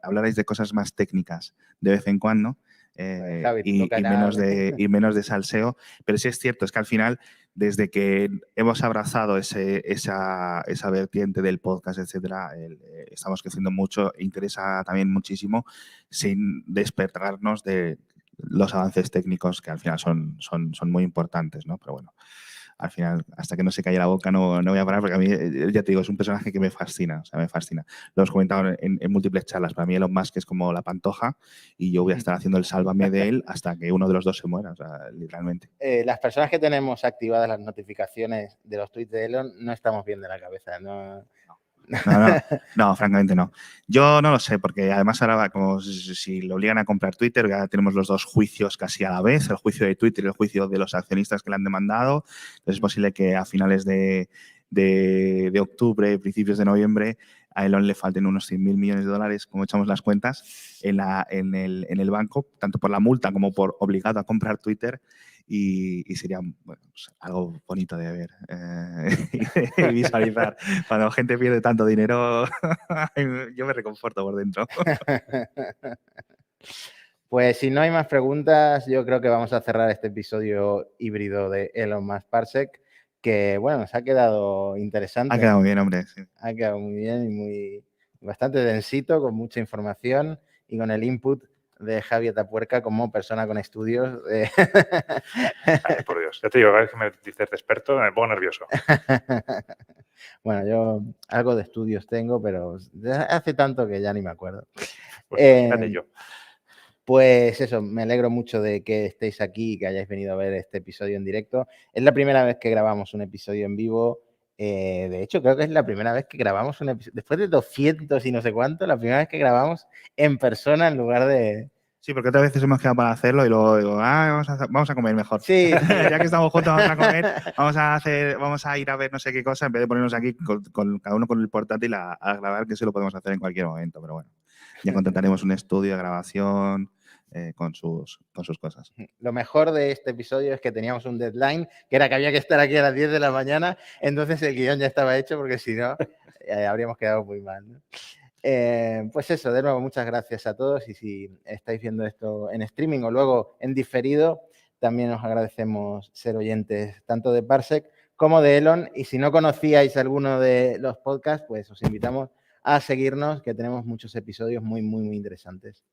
hablarais de cosas más técnicas de vez en cuando. Javi, y menos de salseo, pero sí es cierto, es que al final, desde que hemos abrazado esa vertiente del podcast, etcétera, estamos creciendo mucho, interesa también muchísimo, sin despertarnos de los avances técnicos que al final son muy importantes, ¿no? Pero bueno, al final, hasta que no se calle la boca, no voy a parar, porque a mí, ya te digo, es un personaje que me fascina, o sea, me fascina. Lo hemos comentado en múltiples charlas. Para mí Elon Musk es como la Pantoja y yo voy a estar haciendo el sálvame de él hasta que uno de los dos se muera, o sea, literalmente. Las personas que tenemos activadas las notificaciones de los tweets de Elon no estamos bien de la cabeza, ¿no? No, francamente no. Yo no lo sé, porque además ahora, como si lo obligan a comprar Twitter, ya tenemos los dos juicios casi a la vez, el juicio de Twitter y el juicio de los accionistas que le han demandado. Entonces es posible que a finales de octubre, principios de noviembre, a Elon le falten unos 100.000 millones de dólares, como echamos las cuentas, en el banco, tanto por la multa como por obligado a comprar Twitter. Y sería, bueno, pues algo bonito de ver y visualizar. Cuando gente pierde tanto dinero, yo me reconforto por dentro. Pues si no hay más preguntas, yo creo que vamos a cerrar este episodio híbrido de Elon Musk Parsec, que bueno, nos ha quedado interesante. Ha quedado muy bien, hombre. Sí. Ha quedado muy bien y bastante densito, con mucha información y con el input de Javi Atapuerca como persona con estudios. Ay, por Dios, ya te digo, cada vez que me dices de experto me pongo nervioso. Bueno, yo algo de estudios tengo, pero hace tanto que ya ni me acuerdo. Pues fíjate yo. Pues eso, me alegro mucho de que estéis aquí y que hayáis venido a ver este episodio en directo. Es la primera vez que grabamos un episodio en vivo. De hecho, creo que es la primera vez que grabamos un episodio, después de 200 y no sé cuánto, la primera vez que grabamos en persona en lugar de... Sí, porque otras veces hemos quedado para hacerlo y luego digo, vamos a comer mejor. Sí. Ya que estamos juntos, vamos a comer, vamos a ir a ver no sé qué cosa, en vez de ponernos aquí con cada uno con el portátil a grabar, que eso lo podemos hacer en cualquier momento. Pero bueno, ya contrataremos un estudio de grabación con sus cosas. Lo mejor de este episodio es que teníamos un deadline, que era que había que estar aquí a las 10 de la mañana, entonces el guión ya estaba hecho, porque si no, habríamos quedado muy mal, ¿no? Pues eso, de nuevo, muchas gracias a todos, y si estáis viendo esto en streaming o luego en diferido, también os agradecemos ser oyentes tanto de Parsec como de Elon. Y si no conocíais alguno de los podcasts, pues os invitamos a seguirnos, que tenemos muchos episodios muy, muy, muy interesantes.